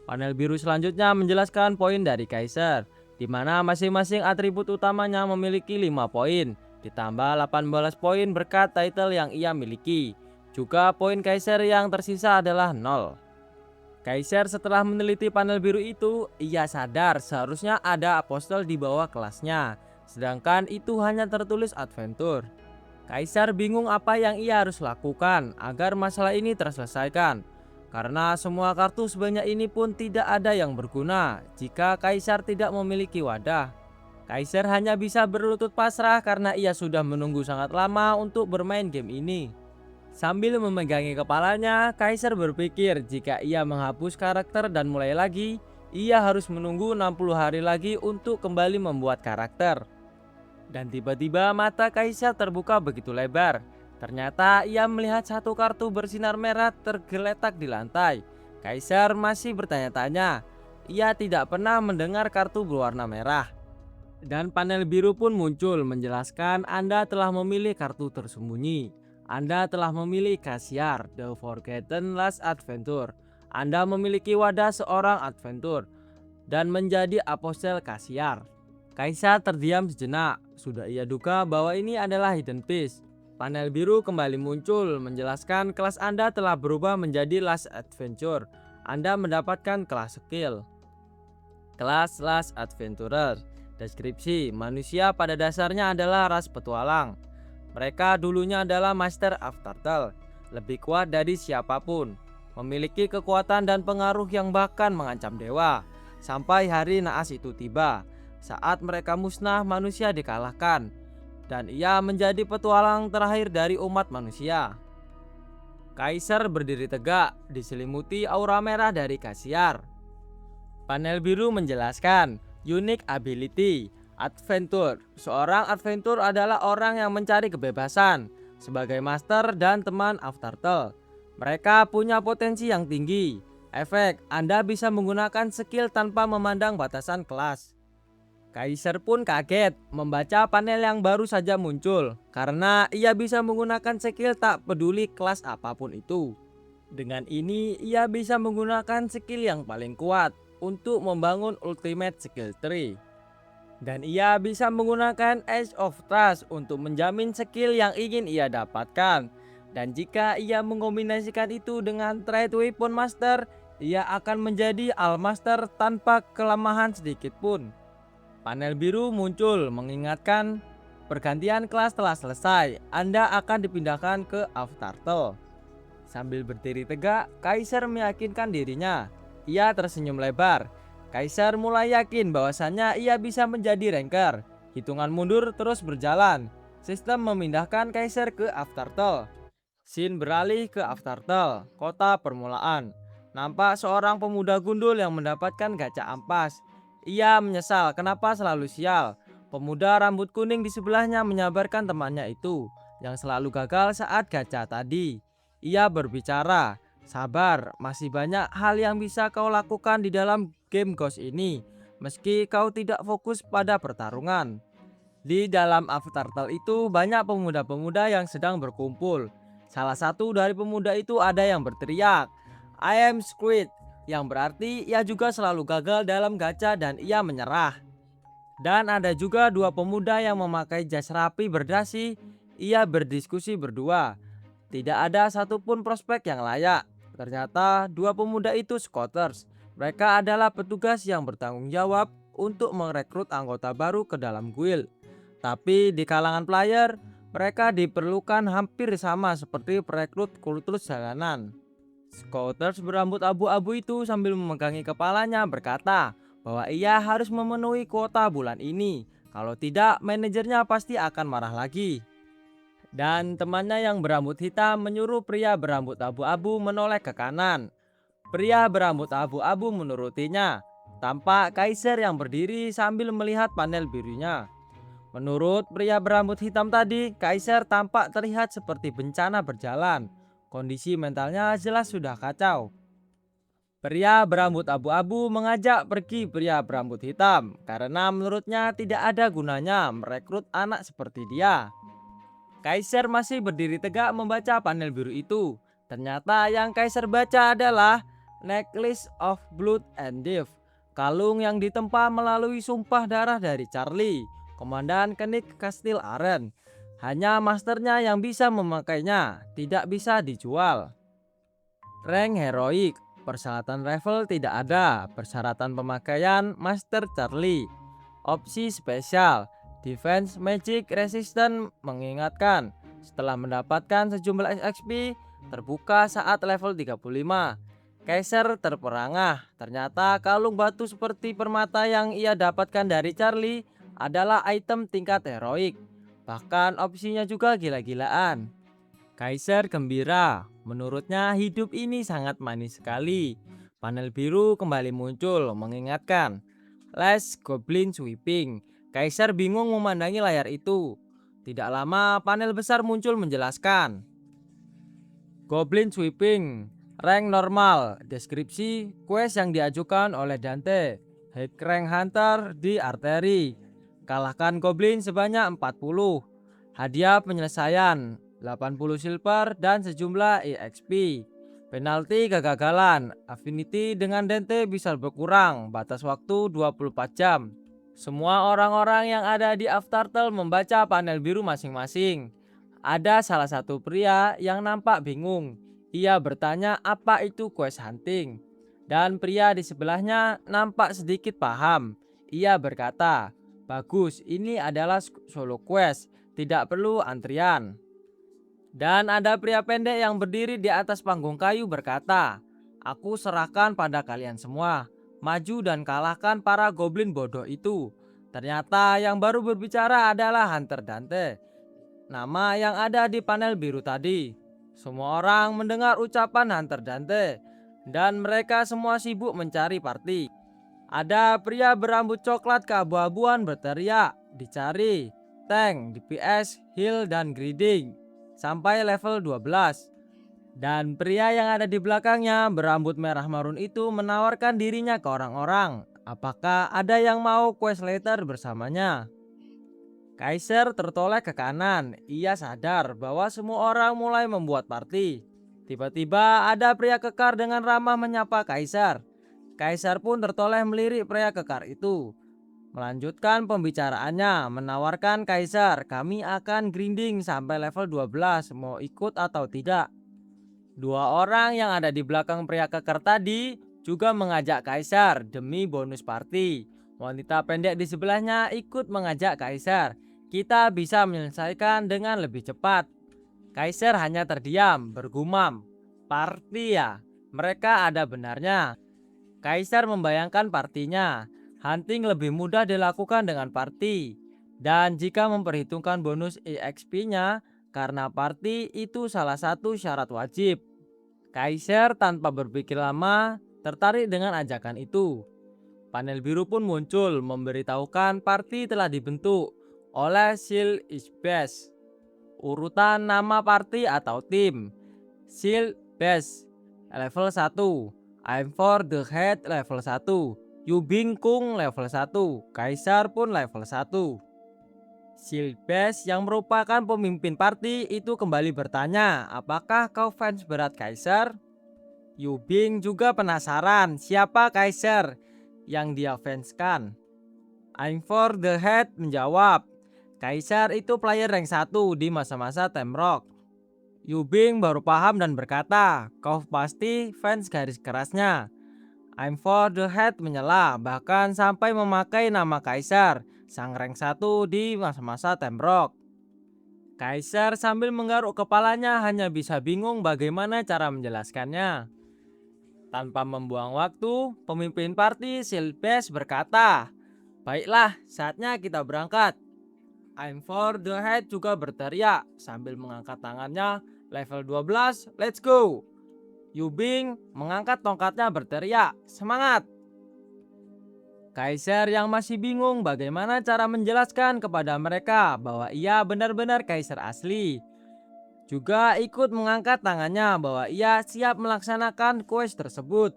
Panel biru selanjutnya menjelaskan poin dari Kaisar, di mana masing-masing atribut utamanya memiliki 5 poin, ditambah 18 poin berkat title yang ia miliki. Juga poin Kaisar yang tersisa adalah 0. Kaisar setelah meneliti panel biru itu, ia sadar seharusnya ada apostel di bawah kelasnya, sedangkan itu hanya tertulis Adventure. Kaisar bingung apa yang ia harus lakukan agar masalah ini terselesaikan. Karena semua kartu sebanyak ini pun tidak ada yang berguna jika Kaisar tidak memiliki wadah. Kaisar hanya bisa berlutut pasrah karena ia sudah menunggu sangat lama untuk bermain game ini. Sambil memegangi kepalanya, Kaisar berpikir jika ia menghapus karakter dan mulai lagi, ia harus menunggu 60 hari lagi untuk kembali membuat karakter. Dan tiba-tiba mata Kaisar terbuka begitu lebar. Ternyata ia melihat satu kartu bersinar merah tergeletak di lantai. Kaisar masih bertanya-tanya. Ia tidak pernah mendengar kartu berwarna merah. Dan panel biru pun muncul menjelaskan Anda telah memilih kartu tersembunyi. Anda telah memilih Kasiar, The Forgotten Last Adventure. Anda memiliki wadah seorang Adventure dan menjadi apostel Kasiar. Kaisar terdiam sejenak. Sudah ia duga bahwa ini adalah hidden piece. Panel biru kembali muncul menjelaskan kelas Anda telah berubah menjadi Last Adventure. Anda mendapatkan kelas skill, kelas Last Adventurer. Deskripsi, manusia pada dasarnya adalah ras petualang. Mereka dulunya adalah Master of Turtle, lebih kuat dari siapapun, memiliki kekuatan dan pengaruh yang bahkan mengancam dewa. Sampai hari naas itu tiba, saat mereka musnah manusia dikalahkan, dan ia menjadi petualang terakhir dari umat manusia. Kaiser berdiri tegak, diselimuti aura merah dari Kasiar. Panel biru menjelaskan, unique ability, adventure. Seorang adventure adalah orang yang mencari kebebasan, sebagai master dan teman of Turtle. Mereka punya potensi yang tinggi. Efek, Anda bisa menggunakan skill tanpa memandang batasan kelas. Kaiser pun kaget membaca panel yang baru saja muncul, karena ia bisa menggunakan skill tak peduli kelas apapun itu. Dengan ini, ia bisa menggunakan skill yang paling kuat untuk membangun ultimate skill tree. Dan ia bisa menggunakan Edge of Trust untuk menjamin skill yang ingin ia dapatkan. Dan jika ia mengombinasikan itu dengan Trade Weapon Master, ia akan menjadi All Master tanpa kelemahan sedikit pun. Panel biru muncul mengingatkan, pergantian kelas telah selesai, Anda akan dipindahkan ke of Turtle. Sambil berdiri tegak, Kaiser meyakinkan dirinya. Ia tersenyum lebar. Kaiser mulai yakin bahwasannya ia bisa menjadi ranker. Hitungan mundur terus berjalan. Sistem memindahkan Kaiser ke of Turtle. Scene beralih ke of Turtle, kota permulaan. Nampak seorang pemuda gundul yang mendapatkan gacha ampas. Ia menyesal kenapa selalu sial. Pemuda rambut kuning di sebelahnya menyabarkan temannya itu yang selalu gagal saat gacha tadi. Ia berbicara, sabar, masih banyak hal yang bisa kau lakukan di dalam game Ghost ini, meski kau tidak fokus pada pertarungan. Di dalam of Turtle itu banyak pemuda-pemuda yang sedang berkumpul. Salah satu dari pemuda itu ada yang berteriak, I am Squid, yang berarti ia juga selalu gagal dalam gacha dan ia menyerah. Dan ada juga dua pemuda yang memakai jas rapi berdasi. Ia berdiskusi berdua. Tidak ada satupun prospek yang layak. Ternyata dua pemuda itu scouters. Mereka adalah petugas yang bertanggung jawab untuk merekrut anggota baru ke dalam guild. Tapi di kalangan player, mereka diperlukan hampir sama seperti perekrut kultus jalanan. Scouters berambut abu-abu itu sambil memegangi kepalanya berkata bahwa ia harus memenuhi kuota bulan ini. Kalau tidak, manajernya pasti akan marah lagi. Dan temannya yang berambut hitam menyuruh pria berambut abu-abu menoleh ke kanan. Pria berambut abu-abu menurutinya. Tampak Kaiser yang berdiri sambil melihat panel birunya. Menurut pria berambut hitam tadi, Kaiser tampak terlihat seperti bencana berjalan. Kondisi mentalnya jelas sudah kacau. Pria berambut abu-abu mengajak pergi pria berambut hitam karena menurutnya tidak ada gunanya merekrut anak seperti dia. Kaiser masih berdiri tegak membaca panel biru itu. Ternyata yang Kaiser baca adalah Necklace of Blood and Death, kalung yang ditempa melalui sumpah darah dari Charlie, komandan Kenik Kastil Aren. Hanya masternya yang bisa memakainya, tidak bisa dijual. Rank heroik, persyaratan level tidak ada, persyaratan pemakaian Master Charlie. Opsi spesial, Defense Magic Resistant mengingatkan, setelah mendapatkan sejumlah XP, terbuka saat level 35. Kaiser terperangah, ternyata kalung batu seperti permata yang ia dapatkan dari Charlie adalah item tingkat heroik. Bahkan opsinya juga gila-gilaan. Kaiser gembira, menurutnya hidup ini sangat manis sekali. Panel biru kembali muncul mengingatkan, Last Goblin Sweeping. Kaiser bingung memandangi layar itu. Tidak lama panel besar muncul menjelaskan, Goblin Sweeping, rank normal. Deskripsi, quest yang diajukan oleh Dante, High Rank Hunter di Arteri. Kalahkan goblin sebanyak 40. Hadiah penyelesaian 80 silver dan sejumlah EXP. Penalti kegagalan, affinity dengan Dante bisa berkurang, batas waktu 24 jam. Semua orang-orang yang ada di of Turtle membaca panel biru masing-masing. Ada salah satu pria yang nampak bingung. Ia bertanya apa itu quest hunting. Dan pria di sebelahnya nampak sedikit paham. Ia berkata, Bagus, ini adalah solo quest, tidak perlu antrian. Dan ada pria pendek yang berdiri di atas panggung kayu berkata, "Aku serahkan pada kalian semua. Maju dan kalahkan para goblin bodoh itu." Ternyata yang baru berbicara adalah Hunter Dante, nama yang ada di panel biru tadi. Semua orang mendengar ucapan Hunter Dante, dan mereka semua sibuk mencari party. Ada pria berambut coklat keabu-abuan berteriak, "Dicari, tank, DPS, heal, dan greeding sampai level 12." Dan pria yang ada di belakangnya berambut merah marun itu menawarkan dirinya ke orang-orang. Apakah ada yang mau quest later bersamanya? Kaiser tertoleh ke kanan. Ia sadar bahwa semua orang mulai membuat party. Tiba-tiba ada pria kekar dengan ramah menyapa Kaiser. Kaisar pun tertoleh melirik pria kekar itu. Melanjutkan pembicaraannya, menawarkan Kaisar, "Kami akan grinding sampai level 12, mau ikut atau tidak?" Dua orang yang ada di belakang pria kekar tadi juga mengajak Kaisar demi bonus party. Wanita pendek di sebelahnya ikut mengajak Kaisar. "Kita bisa menyelesaikan dengan lebih cepat." Kaisar hanya terdiam, bergumam, "Party ya, mereka ada benarnya." Kaisar membayangkan partinya. Hunting lebih mudah dilakukan dengan party. Dan jika memperhitungkan bonus EXP-nya, karena party itu salah satu syarat wajib. Kaisar tanpa berpikir lama tertarik dengan ajakan itu. Panel biru pun muncul memberitahukan party telah dibentuk oleh Shield is Best. Urutan nama party atau tim. Shield Best level 1. I'm for the head level 1. Yubing Kung level 1. Kaisar pun level 1. Silbes yang merupakan pemimpin party itu kembali bertanya, "Apakah kau fans berat Kaisar?" Yubing juga penasaran siapa Kaisar yang dia fanskan. I'm for the head menjawab, "Kaisar itu player rank 1 di masa-masa Temrock." Yubing baru paham dan berkata, "Kau pasti fans garis kerasnya." I'm for the head menyela, bahkan sampai memakai nama Kaisar, sang rank 1 di masa-masa Temrock. Kaisar sambil menggaruk kepalanya hanya bisa bingung bagaimana cara menjelaskannya. Tanpa membuang waktu, pemimpin party Silbes berkata, "Baiklah, saatnya kita berangkat." I'm for the head juga berteriak sambil mengangkat tangannya, "Level 12, let's go." Yubing mengangkat tongkatnya berteriak, "Semangat!" Kaisar yang masih bingung bagaimana cara menjelaskan kepada mereka bahwa ia benar-benar kaisar asli, juga ikut mengangkat tangannya bahwa ia siap melaksanakan quest tersebut.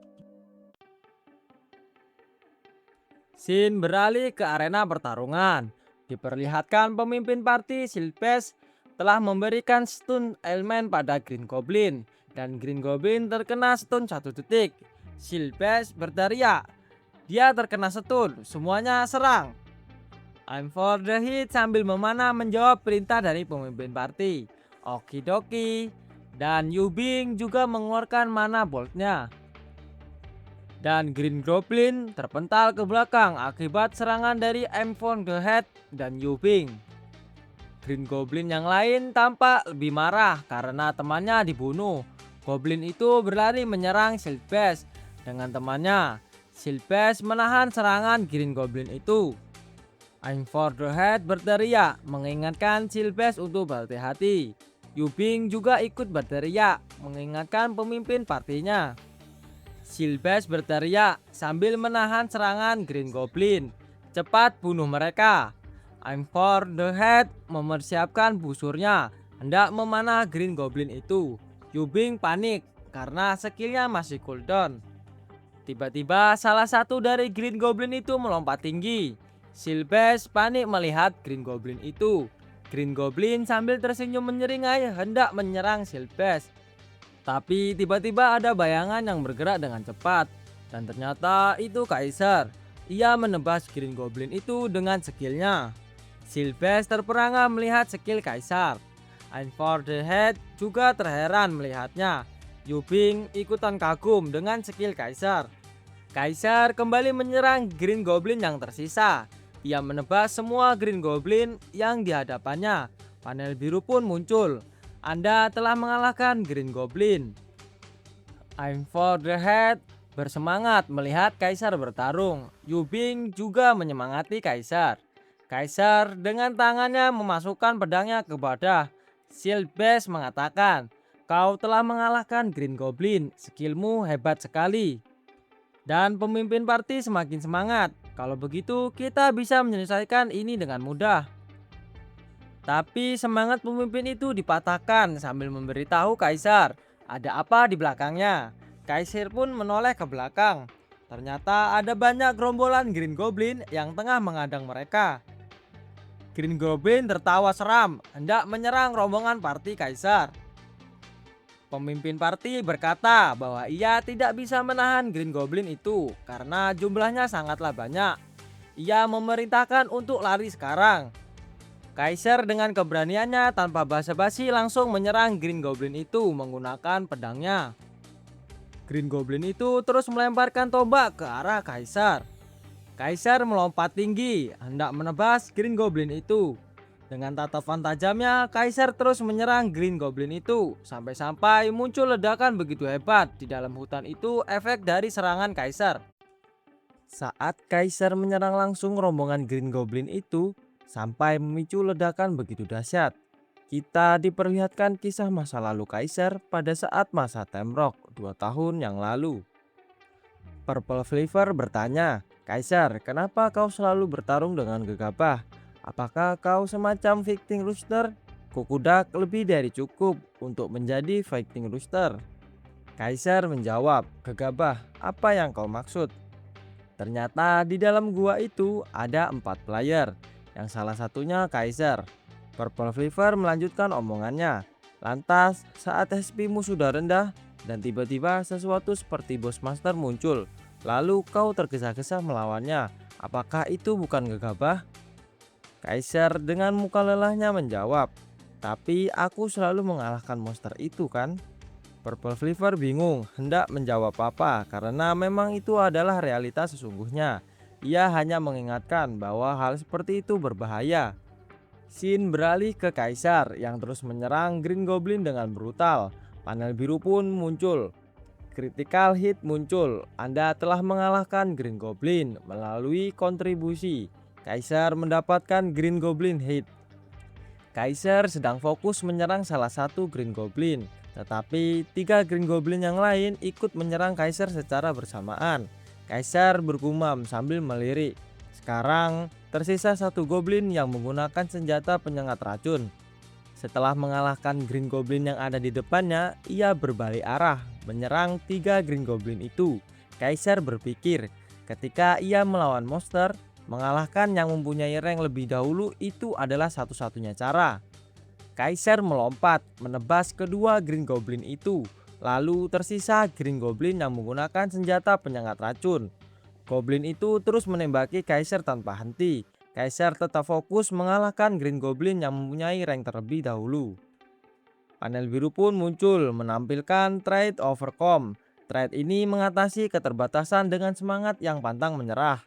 Scene beralih ke arena pertarungan. Diperlihatkan pemimpin party Silpes telah memberikan stun elemen pada Green Goblin, dan Green Goblin terkena stun 1 detik. Silpes berteriak, "Dia terkena stun, semuanya serang." I'm for the hit sambil memanah menjawab perintah dari pemimpin party. Okidoki. Dan Yubing juga mengeluarkan mana boltnya. Dan Green Goblin terpental ke belakang akibat serangan dari I'm for the head dan Yubing. Green Goblin yang lain tampak lebih marah karena temannya dibunuh. Goblin itu berlari menyerang Silbes dengan temannya. Silbes menahan serangan Green Goblin itu. I'm for the head berteriak mengingatkan Silbes untuk berhati-hati. Yubing juga ikut berteriak mengingatkan pemimpin partinya. Silbes berteriak sambil menahan serangan Green Goblin. "Cepat bunuh mereka." I'm for the head mempersiapkan busurnya hendak memanah Green Goblin itu. Yubing panik karena skillnya masih cooldown. Tiba-tiba salah satu dari Green Goblin itu melompat tinggi. Silbes panik melihat Green Goblin itu. Green Goblin sambil tersenyum menyeringai hendak menyerang Silbes. Tapi tiba-tiba ada bayangan yang bergerak dengan cepat. Dan ternyata itu Kaisar. Ia menebas Green Goblin itu dengan skillnya. Silbes terperangah melihat skill Kaisar. I'm for the head juga terheran melihatnya. Yubing ikutan kagum dengan skill Kaisar. Kaisar kembali menyerang Green Goblin yang tersisa. Ia menebas semua Green Goblin yang di hadapannya. Panel biru pun muncul. Anda telah mengalahkan Green Goblin. I'm for the head bersemangat melihat Kaisar bertarung. Yubing juga menyemangati Kaisar. Kaisar dengan tangannya memasukkan pedangnya ke badan. Shield Base mengatakan, "Kau telah mengalahkan Green Goblin. Skillmu hebat sekali." Dan pemimpin party semakin semangat. Kalau begitu, kita bisa menyelesaikan ini dengan mudah. Tapi semangat pemimpin itu dipatahkan sambil memberitahu Kaisar ada apa di belakangnya. Kaisar pun menoleh ke belakang. Ternyata ada banyak gerombolan Green Goblin yang tengah mengadang mereka. Green Goblin tertawa seram, hendak menyerang rombongan party Kaisar. Pemimpin party berkata bahwa ia tidak bisa menahan Green Goblin itu karena jumlahnya sangatlah banyak. Ia memerintahkan untuk lari sekarang. Kaisar dengan keberaniannya tanpa basa-basi langsung menyerang Green Goblin itu menggunakan pedangnya. Green Goblin itu terus melemparkan tombak ke arah Kaisar. Kaisar melompat tinggi, hendak menebas Green Goblin itu. Dengan tatapan tajamnya, Kaisar terus menyerang Green Goblin itu. Sampai-sampai muncul ledakan begitu hebat di dalam hutan itu efek dari serangan Kaisar. Saat Kaisar menyerang langsung rombongan Green Goblin itu, sampai memicu ledakan begitu dahsyat. Kita diperlihatkan kisah masa lalu Kaisar pada saat masa Time Rock 2 tahun yang lalu. Purple Flavor bertanya, "Kaisar, kenapa kau selalu bertarung dengan gegabah? Apakah kau semacam Fighting Rooster? Kukudak lebih dari cukup untuk menjadi Fighting Rooster." Kaisar menjawab, "Gegabah, apa yang kau maksud?" Ternyata di dalam gua itu ada 4 player, yang salah satunya Kaisar. Purple Flavor melanjutkan omongannya. Lantas saat HP-mu sudah rendah dan tiba-tiba sesuatu seperti Boss Master muncul, lalu kau tergesa-gesa melawannya. Apakah itu bukan gegabah? Kaisar dengan muka lelahnya menjawab, "Tapi aku selalu mengalahkan monster itu kan?" Purple Flavor bingung hendak menjawab apa karena memang itu adalah realitas sesungguhnya. Ia hanya mengingatkan bahwa hal seperti itu berbahaya. Scene beralih ke Kaisar yang terus menyerang Green Goblin dengan brutal. Panel biru pun muncul. Critical hit muncul. Anda telah mengalahkan Green Goblin melalui kontribusi. Kaisar mendapatkan Green Goblin hit. Kaisar sedang fokus menyerang salah satu Green Goblin, tetapi 3 Green Goblin yang lain ikut menyerang Kaisar secara bersamaan. Kaisar bergumam sambil melirik. Sekarang tersisa 1 Goblin yang menggunakan senjata penyengat racun. Setelah mengalahkan Green Goblin yang ada di depannya, ia berbalik arah menyerang 3 Green Goblin itu. Kaisar berpikir, ketika ia melawan monster, mengalahkan yang mempunyai rank lebih dahulu itu adalah satu-satunya cara. Kaisar melompat menebas kedua Green Goblin itu. Lalu tersisa Green Goblin yang menggunakan senjata penyengat racun. Goblin itu terus menembaki Kaisar tanpa henti. Kaisar tetap fokus mengalahkan Green Goblin yang mempunyai rank terlebih dahulu. Panel biru pun muncul menampilkan Trade Overcome. Trade ini mengatasi keterbatasan dengan semangat yang pantang menyerah.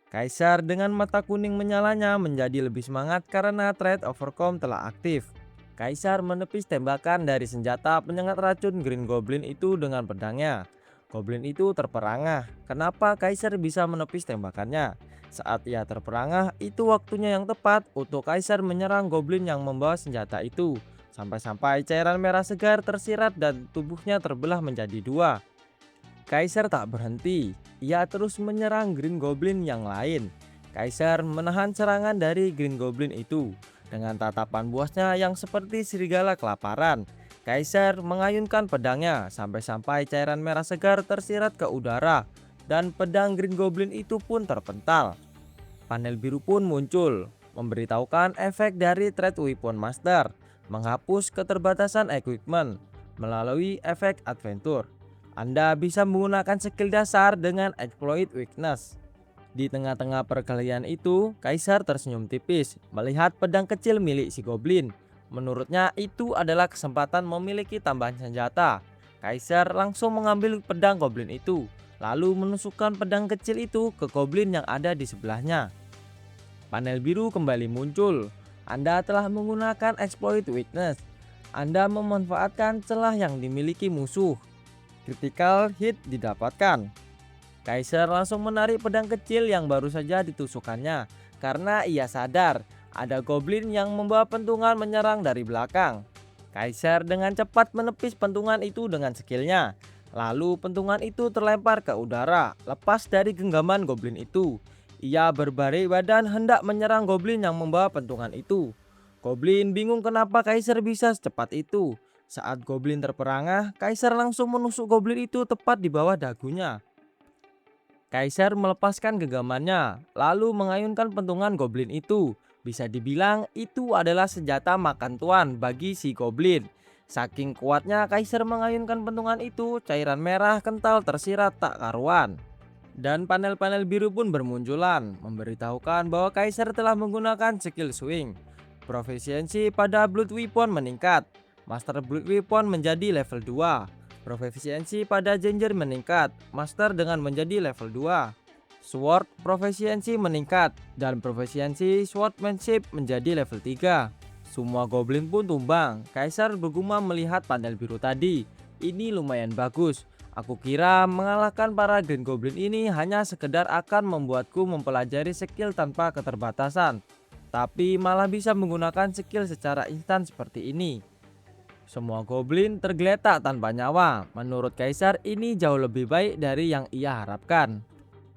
Kaisar dengan mata kuning menyalanya menjadi lebih semangat karena Trade Overcome telah aktif. Kaisar menepis tembakan dari senjata penyengat racun Green Goblin itu dengan pedangnya. Goblin itu terperangah. Kenapa Kaisar bisa menepis tembakannya? Saat ia terperangah, itu waktunya yang tepat untuk Kaisar menyerang Goblin yang membawa senjata itu. Sampai-sampai cairan merah segar tersirat dan tubuhnya terbelah menjadi 2. Kaisar tak berhenti. Ia terus menyerang Green Goblin yang lain. Kaisar menahan serangan dari Green Goblin itu. Dengan tatapan buasnya yang seperti serigala kelaparan, Kaisar mengayunkan pedangnya sampai-sampai cairan merah segar tersirat ke udara dan pedang Green Goblin itu pun terpental. Panel biru pun muncul, memberitahukan efek dari Trade Weapon Master, menghapus keterbatasan equipment melalui efek adventure. Anda bisa menggunakan skill dasar dengan exploit weakness. Di tengah-tengah perkelahian itu, Kaisar tersenyum tipis melihat pedang kecil milik si Goblin. Menurutnya itu adalah kesempatan memiliki tambahan senjata. Kaisar langsung mengambil pedang Goblin itu, lalu menusukkan pedang kecil itu ke Goblin yang ada di sebelahnya. Panel biru kembali muncul. Anda telah menggunakan exploit weakness. Anda memanfaatkan celah yang dimiliki musuh. Critical hit didapatkan. Kaiser langsung menarik pedang kecil yang baru saja ditusukkannya karena ia sadar ada goblin yang membawa pentungan menyerang dari belakang. Kaiser dengan cepat menepis pentungan itu dengan skillnya. Lalu pentungan itu terlempar ke udara, lepas dari genggaman goblin itu. Ia berbaring badan hendak menyerang goblin yang membawa pentungan itu. Goblin bingung kenapa Kaiser bisa secepat itu. Saat goblin terperangah, Kaiser langsung menusuk goblin itu tepat di bawah dagunya. Kaiser melepaskan genggamannya, lalu mengayunkan pentungan goblin itu. Bisa dibilang itu adalah senjata makan tuan bagi si goblin. Saking kuatnya Kaiser mengayunkan pentungan itu, cairan merah kental tersirat tak karuan. Dan panel-panel biru pun bermunculan, memberitahukan bahwa Kaiser telah menggunakan skill swing. Profisiensi pada Blood Weapon meningkat. Master Blood Weapon menjadi level 2. Profisiensi pada Ginger meningkat. Master dengan menjadi level 2. Sword profisiensi meningkat dan profisiensi Swordmanship menjadi level 3. Semua goblin pun tumbang. Kaiser bergumam melihat panel biru tadi. Ini lumayan bagus. Aku kira mengalahkan para Green Goblin ini hanya sekedar akan membuatku mempelajari skill tanpa keterbatasan. Tapi malah bisa menggunakan skill secara instan seperti ini. Semua goblin tergeletak tanpa nyawa. Menurut Kaiser ini jauh lebih baik dari yang ia harapkan.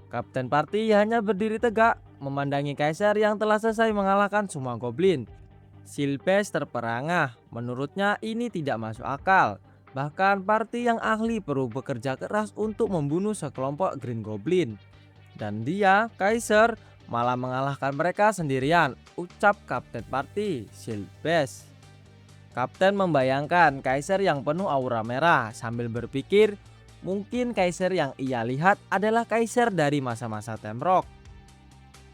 Kapten Party hanya berdiri tegak memandangi Kaiser yang telah selesai mengalahkan semua goblin. Silbes terperangah. Menurutnya ini tidak masuk akal. Bahkan party yang ahli perlu bekerja keras untuk membunuh sekelompok Green Goblin. Dan dia, Kaiser, malah mengalahkan mereka sendirian, ucap Kapten Party, Silbes. Kapten membayangkan Kaiser yang penuh aura merah sambil berpikir mungkin Kaiser yang ia lihat adalah Kaiser dari masa-masa Temrock.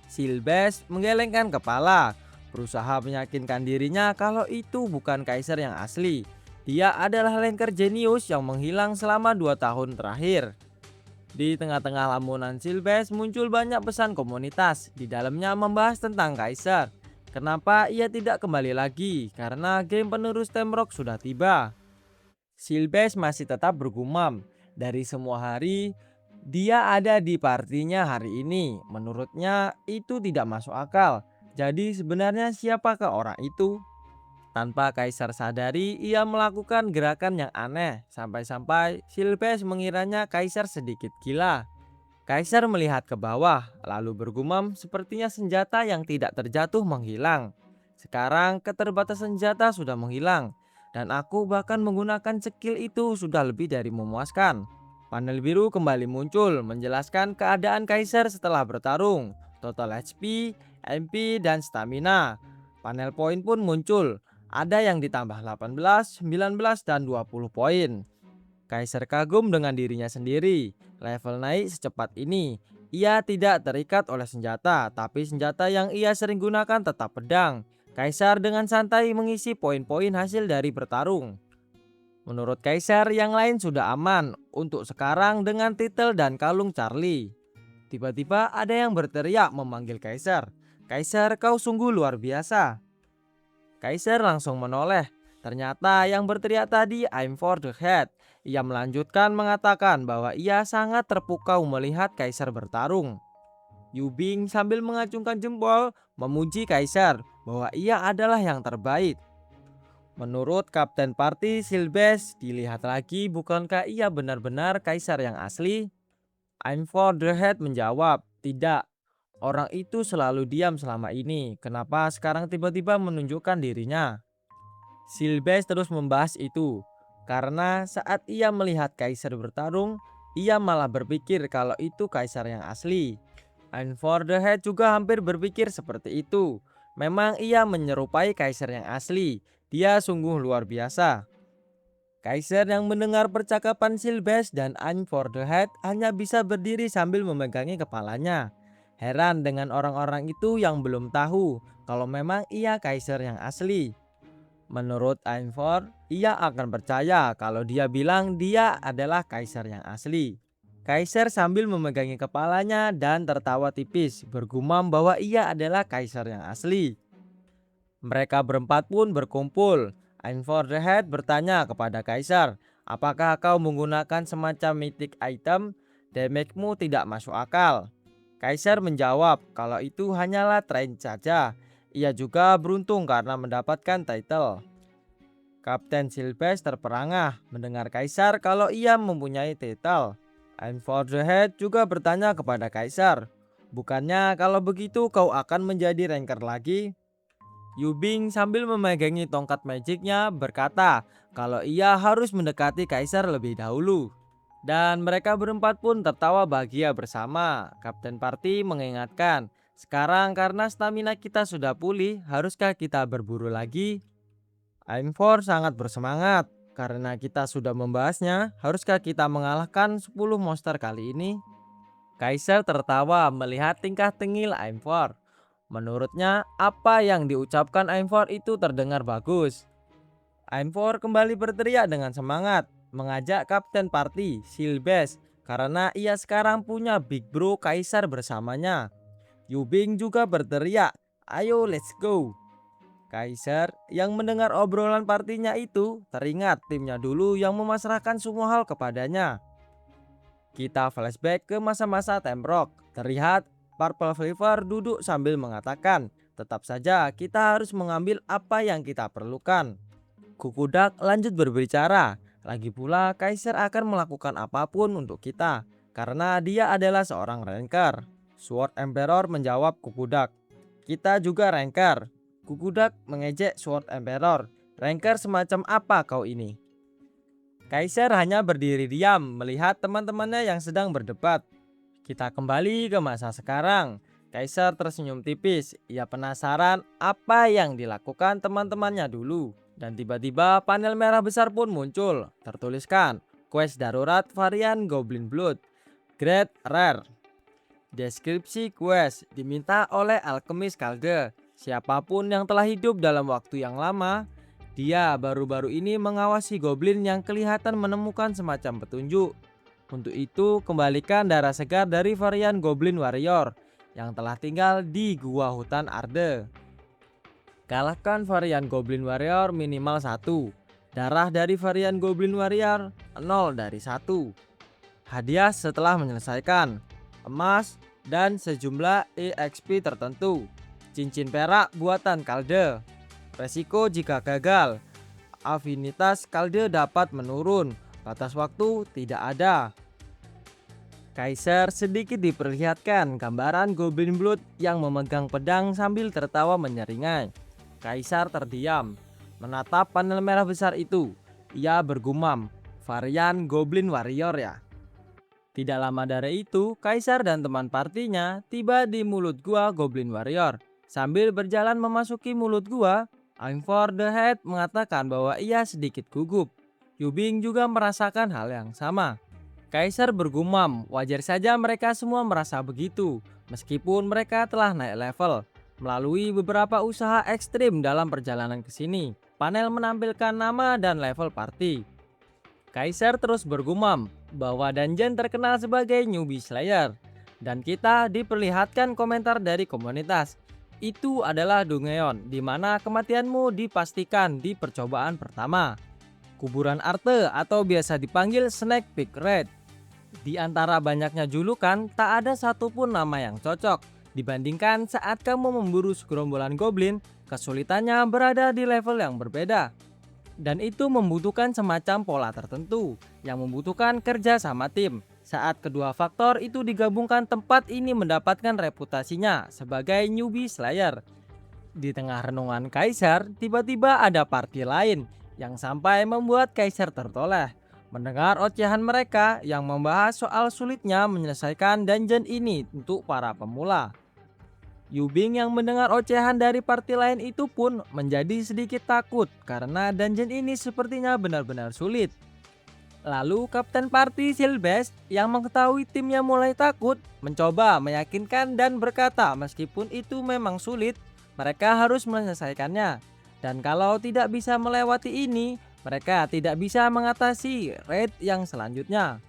Silbes menggelengkan kepala, berusaha meyakinkan dirinya kalau itu bukan Kaiser yang asli. Dia adalah Lancer Genius yang menghilang selama 2 tahun terakhir. Di tengah-tengah lamunan Silbes muncul banyak pesan komunitas. Di dalamnya membahas tentang Kaiser. Kenapa ia tidak kembali lagi? Karena game penerus Temrock sudah tiba. Silbes masih tetap bergumam. Dari semua hari, dia ada di partinya hari ini. Menurutnya itu tidak masuk akal. Jadi sebenarnya siapakah orang itu? Tanpa Kaiser sadari, ia melakukan gerakan yang aneh. Sampai-sampai Silbes mengiranya Kaiser sedikit gila. Kaiser melihat ke bawah, lalu bergumam sepertinya senjata yang tidak terjatuh menghilang. Sekarang keterbatasan senjata sudah menghilang. Dan aku bahkan menggunakan skill itu sudah lebih dari memuaskan. Panel biru kembali muncul menjelaskan keadaan Kaiser setelah bertarung. Total HP, MP, dan stamina. Panel poin pun muncul. Ada yang ditambah 18, 19, dan 20 poin. Kaiser kagum dengan dirinya sendiri. Level naik secepat ini. Ia tidak terikat oleh senjata, tapi senjata yang ia sering gunakan tetap pedang. Kaiser dengan santai mengisi poin-poin hasil dari bertarung. Menurut Kaiser yang lain sudah aman untuk sekarang dengan titel dan kalung Charlie. Tiba-tiba ada yang berteriak memanggil Kaiser. Kaiser, kau sungguh luar biasa. Kaiser langsung menoleh. Ternyata yang berteriak tadi I'm for the head. Ia melanjutkan mengatakan bahwa ia sangat terpukau melihat Kaiser bertarung. Yubing sambil mengacungkan jempol memuji Kaiser bahwa ia adalah yang terbaik. Menurut Kapten Party Silbes, dilihat lagi bukankah ia benar-benar Kaiser yang asli? I'm for the head menjawab, tidak. Orang itu selalu diam selama ini. Kenapa sekarang tiba-tiba menunjukkan dirinya? Silbes terus membahas itu. Karena saat ia melihat Kaiser bertarung, ia malah berpikir kalau itu Kaiser yang asli. And for the head juga hampir berpikir seperti itu. Memang ia menyerupai Kaiser yang asli. Dia sungguh luar biasa. Kaiser yang mendengar percakapan Silbes dan I'm for the head hanya bisa berdiri sambil memegangi kepalanya. Heran dengan orang-orang itu yang belum tahu kalau memang ia Kaiser yang asli. Menurut Ainfor, ia akan percaya kalau dia bilang dia adalah Kaiser yang asli. Kaiser sambil memegangi kepalanya dan tertawa tipis, bergumam bahwa ia adalah kaisar yang asli. Mereka berempat pun berkumpul. Einfor the Head bertanya kepada kaisar, apakah kau menggunakan semacam mythic item? Damage-mu tidak masuk akal. Kaisar menjawab kalau itu hanyalah tren saja. Ia juga beruntung karena mendapatkan title. Kapten Silbes terperangah mendengar kaisar kalau ia mempunyai title. Einfor the Head juga bertanya kepada kaisar, bukannya kalau begitu kau akan menjadi ranker lagi? Yubing sambil memegangi tongkat magicnya berkata kalau ia harus mendekati kaisar lebih dahulu. Dan mereka berempat pun tertawa bahagia bersama. Kapten Party mengingatkan, sekarang karena stamina kita sudah pulih, haruskah kita berburu lagi? Einfor sangat bersemangat. Karena kita sudah membahasnya, haruskah kita mengalahkan 10 monster kali ini? Kaisar tertawa melihat tingkah tengil Einfor. Menurutnya, apa yang diucapkan Einfor itu terdengar bagus. Einfor kembali berteriak dengan semangat, mengajak Kapten Party, Silbes, karena ia sekarang punya Big Bro Kaisar bersamanya. Yubing juga berteriak, ayo let's go. Kaisar yang mendengar obrolan partinya itu teringat timnya dulu yang memasrahkan semua hal kepadanya. Kita flashback ke masa-masa Temrock. Terlihat Purple Flavor duduk sambil mengatakan, tetap saja kita harus mengambil apa yang kita perlukan. Kukudak lanjut berbicara, lagi pula Kaisar akan melakukan apapun untuk kita, karena dia adalah seorang ranker. Sword Emperor menjawab Kukudak, kita juga ranker. Kukudak mengejek Sword Emperor, ranker semacam apa kau ini? Kaisar hanya berdiri diam melihat teman-temannya yang sedang berdebat. Kita kembali ke masa sekarang. Kaisar tersenyum tipis. Ia penasaran apa yang dilakukan teman-temannya dulu. Dan tiba-tiba panel merah besar pun muncul. Tertuliskan, quest darurat varian Goblin Blood. Grade Rare. Deskripsi quest diminta oleh alkemis Kalde. Siapapun yang telah hidup dalam waktu yang lama, dia baru-baru ini mengawasi goblin yang kelihatan menemukan semacam petunjuk. Untuk itu, kembalikan darah segar dari varian Goblin Warrior yang telah tinggal di gua hutan Arde. Kalahkan varian Goblin Warrior minimal 1. Darah dari varian Goblin Warrior 0 dari 1. Hadiah setelah menyelesaikan, emas dan sejumlah EXP tertentu. Cincin perak buatan Kalde. Resiko jika gagal, afinitas Kalde dapat menurun, batas waktu tidak ada. Kaisar sedikit diperlihatkan gambaran Goblin Blood yang memegang pedang sambil tertawa menyeringai. Kaisar terdiam, menatap panel merah besar itu. Ia bergumam, varian Goblin Warrior ya. Tidak lama dari itu, Kaisar dan teman partinya tiba di mulut gua Goblin Warrior. Sambil berjalan memasuki mulut gua, Einfor the Head mengatakan bahwa ia sedikit gugup. Yubing juga merasakan hal yang sama. Kaisar bergumam, wajar saja mereka semua merasa begitu, meskipun mereka telah naik level. Melalui beberapa usaha ekstrim dalam perjalanan ke sini, panel menampilkan nama dan level party. Kaisar terus bergumam bahwa dungeon terkenal sebagai Newbie Slayer. Dan kita diperlihatkan komentar dari komunitas. Itu adalah Dungeon, di mana kematianmu dipastikan di percobaan pertama. Kuburan Arte atau biasa dipanggil Snake Pit Red. Di antara banyaknya julukan, tak ada satupun nama yang cocok. Dibandingkan saat kamu memburu segerombolan goblin, kesulitannya berada di level yang berbeda. Dan itu membutuhkan semacam pola tertentu, yang membutuhkan kerja sama tim. Saat kedua faktor itu digabungkan, tempat ini mendapatkan reputasinya sebagai Newbie Slayer. Di tengah renungan Kaisar, tiba-tiba ada party lain yang sampai membuat Kaisar tertoleh. Mendengar ocehan mereka yang membahas soal sulitnya menyelesaikan dungeon ini untuk para pemula. Yubing yang mendengar ocehan dari party lain itu pun menjadi sedikit takut karena dungeon ini sepertinya benar-benar sulit. Lalu Kapten Party Silbes yang mengetahui timnya mulai takut mencoba meyakinkan dan berkata meskipun itu memang sulit, mereka harus menyelesaikannya. Dan kalau tidak bisa melewati ini, mereka tidak bisa mengatasi raid yang selanjutnya.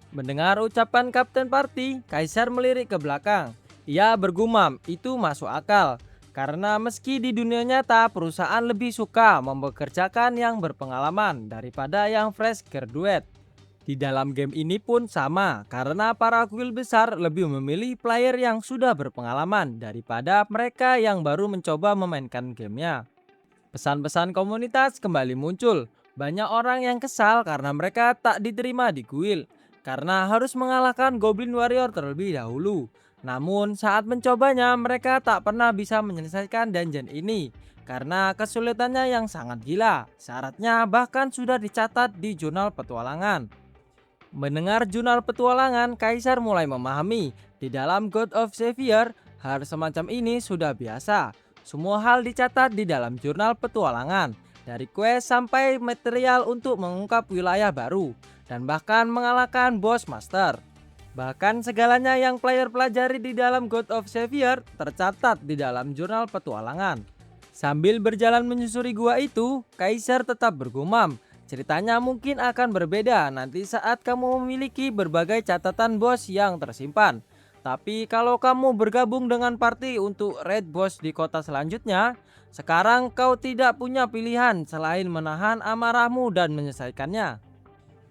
Mendengar ucapan Kapten Party, Kaisar melirik ke belakang. Ia bergumam, itu masuk akal. Karena meski di dunia nyata perusahaan lebih suka mempekerjakan yang berpengalaman daripada yang fresh graduate. Di dalam game ini pun sama, karena para guild besar lebih memilih player yang sudah berpengalaman daripada mereka yang baru mencoba memainkan gamenya. Pesan-pesan komunitas kembali muncul. Banyak orang yang kesal karena mereka tak diterima di guild, karena harus mengalahkan Goblin Warrior terlebih dahulu. Namun saat mencobanya mereka tak pernah bisa menyelesaikan dungeon ini, karena kesulitannya yang sangat gila. Syaratnya bahkan sudah dicatat di jurnal petualangan. Mendengar jurnal petualangan, Kaisar mulai memahami, di dalam God of Savior, hal semacam ini sudah biasa. Semua hal dicatat di dalam jurnal petualangan, dari quest sampai material untuk mengungkap wilayah baru, dan bahkan mengalahkan boss master. Bahkan segalanya yang player pelajari di dalam God of Savior tercatat di dalam jurnal petualangan. Sambil berjalan menyusuri gua itu, Kaisar tetap bergumam. Ceritanya mungkin akan berbeda nanti saat kamu memiliki berbagai catatan bos yang tersimpan. Tapi kalau kamu bergabung dengan party untuk raid boss di kota selanjutnya, sekarang kau tidak punya pilihan selain menahan amarahmu dan menyelesaikannya.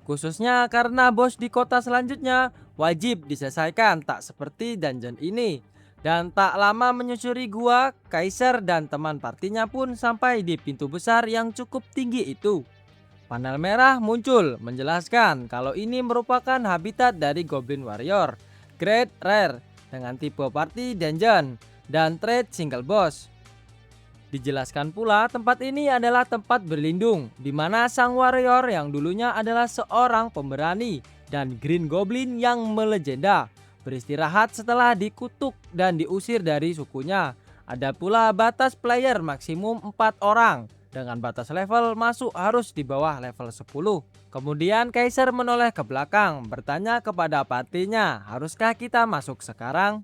Khususnya karena bos di kota selanjutnya wajib diselesaikan, tak seperti dungeon ini. Dan tak lama menyusuri gua, Kaisar dan teman partinya pun sampai di pintu besar yang cukup tinggi itu. Panel merah muncul menjelaskan kalau ini merupakan habitat dari Goblin Warrior, Grade Rare dengan tipe Party Dungeon dan Trade Single Boss. Dijelaskan pula tempat ini adalah tempat berlindung di mana sang warrior yang dulunya adalah seorang pemberani dan Green Goblin yang melegenda beristirahat setelah dikutuk dan diusir dari sukunya. Ada pula batas player maksimum 4 orang. Dengan batas level masuk harus di bawah level 10. Kemudian Kaisar menoleh ke belakang, bertanya kepada partinya, haruskah kita masuk sekarang?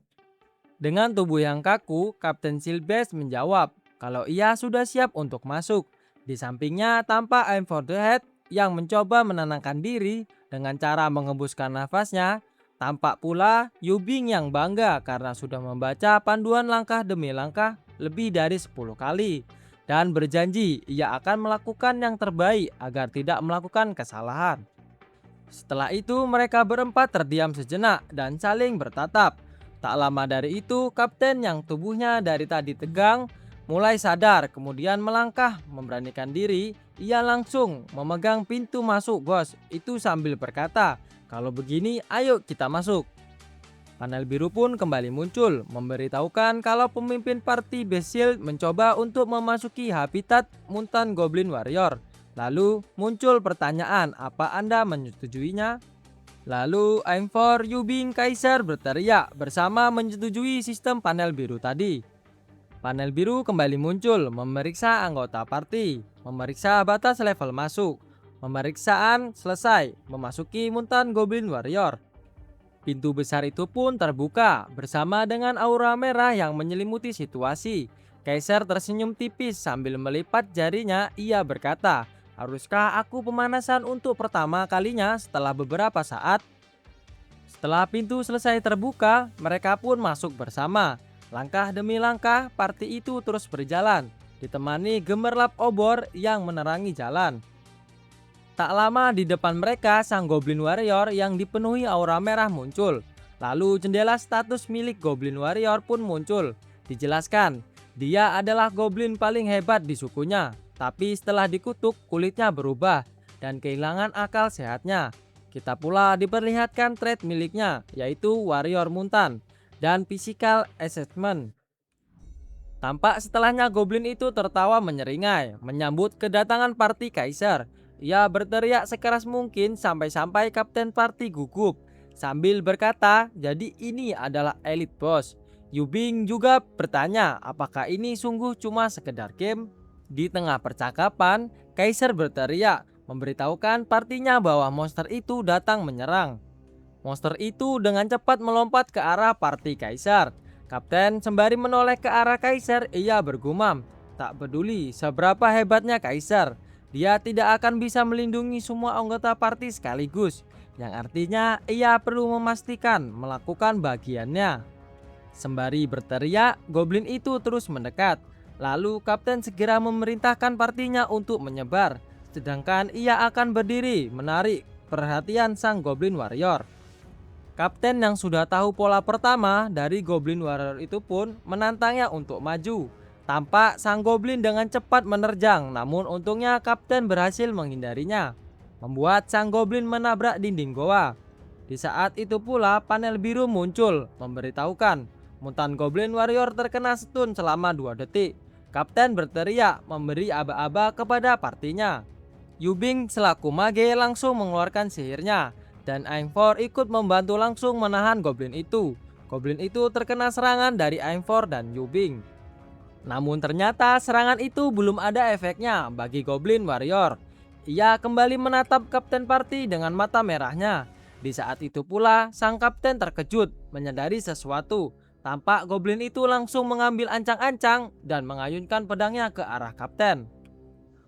Dengan tubuh yang kaku, Kapten Silbes menjawab kalau ia sudah siap untuk masuk. Di sampingnya tampak Aim for the Head yang mencoba menenangkan diri dengan cara mengembuskan nafasnya. Tampak pula Yubing yang bangga karena sudah membaca panduan langkah demi langkah lebih dari 10 kali. Dan berjanji ia akan melakukan yang terbaik agar tidak melakukan kesalahan. Setelah itu mereka berempat terdiam sejenak dan saling bertatap. Tak lama dari itu kapten yang tubuhnya dari tadi tegang mulai sadar, kemudian melangkah memberanikan diri. Ia langsung memegang pintu masuk bos itu sambil berkata, kalau begini ayo kita masuk. Panel biru pun kembali muncul, memberitahukan kalau pemimpin party Basil mencoba untuk memasuki habitat Mutant Goblin Warrior. Lalu muncul pertanyaan, apa Anda menyetujuinya? Lalu I'm for Yubing Kaisar berteriak bersama menyetujui sistem panel biru tadi. Panel biru kembali muncul, memeriksa anggota party, memeriksa batas level masuk. Pemeriksaan selesai, memasuki Mutant Goblin Warrior. Pintu besar itu pun terbuka bersama dengan aura merah yang menyelimuti situasi. Kaisar tersenyum tipis sambil melipat jarinya. Ia berkata, haruskah aku pemanasan untuk pertama kalinya setelah beberapa saat? Setelah pintu selesai terbuka, mereka pun masuk bersama. Langkah demi langkah, party itu terus berjalan, ditemani gemerlap obor yang menerangi jalan. Tak lama di depan mereka, sang Goblin Warrior yang dipenuhi aura merah muncul. Lalu jendela status milik Goblin Warrior pun muncul. Dijelaskan, dia adalah Goblin paling hebat di sukunya. Tapi setelah dikutuk, kulitnya berubah dan kehilangan akal sehatnya. Kita pula diperlihatkan trait miliknya, yaitu Warrior Mutant dan Physical Assessment. Tampak setelahnya Goblin itu tertawa menyeringai, menyambut kedatangan party Kaisar. Ia berteriak sekeras mungkin sampai-sampai Kapten Party gugup sambil berkata, jadi ini adalah Elite Boss. Yubing juga bertanya, apakah ini sungguh cuma sekedar game? Di tengah percakapan, Kaisar berteriak, memberitahukan partinya bahwa monster itu datang menyerang. Monster itu dengan cepat melompat ke arah party Kaisar. Kapten sembari menoleh ke arah Kaisar, ia bergumam, tak peduli seberapa hebatnya Kaisar, dia tidak akan bisa melindungi semua anggota party sekaligus. yang artinya ia perlu memastikan melakukan bagiannya. Sembari berteriak, goblin itu terus mendekat. Lalu kapten segera memerintahkan partinya untuk menyebar, sedangkan ia akan berdiri menarik perhatian sang goblin warrior. Kapten yang sudah tahu pola pertama dari Goblin Warrior itu pun menantangnya untuk maju. Tampak sang goblin dengan cepat menerjang, namun untungnya kapten berhasil menghindarinya, membuat sang goblin menabrak dinding goa. Di saat itu pula panel biru muncul, memberitahukan mutan Goblin Warrior terkena stun selama 2 detik. Kapten berteriak memberi aba-aba kepada partinya. Yubing selaku mage langsung mengeluarkan sihirnya, dan Aimfor ikut membantu langsung menahan goblin itu. Goblin itu terkena serangan dari Aimfor dan Yubing. Namun ternyata serangan itu belum ada efeknya bagi Goblin Warrior. Ia kembali menatap kapten party dengan mata merahnya. Di saat itu pula sang kapten terkejut menyadari sesuatu. Tampak goblin itu langsung mengambil ancang-ancang dan mengayunkan pedangnya ke arah kapten.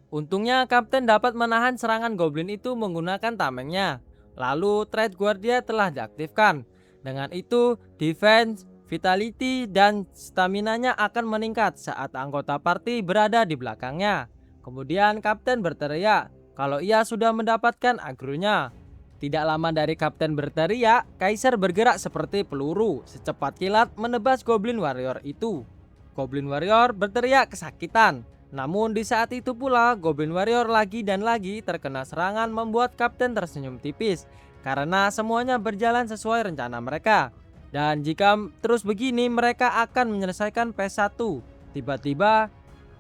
Untungnya kapten dapat menahan serangan goblin itu menggunakan tamengnya. Lalu Trade Guardia telah diaktifkan. Dengan itu, defense, vitality, dan stamina-nya akan meningkat saat anggota party berada di belakangnya. Kemudian kapten berteriak kalau ia sudah mendapatkan agronya. Tidak lama dari kapten berteriak, Kaiser bergerak seperti peluru, secepat kilat menebas Goblin Warrior itu. Goblin Warrior berteriak kesakitan. Namun di saat itu pula Goblin Warrior lagi dan lagi terkena serangan membuat kapten tersenyum tipis karena semuanya berjalan sesuai rencana mereka. Dan jika terus begini mereka akan menyelesaikan phase 1. Tiba-tiba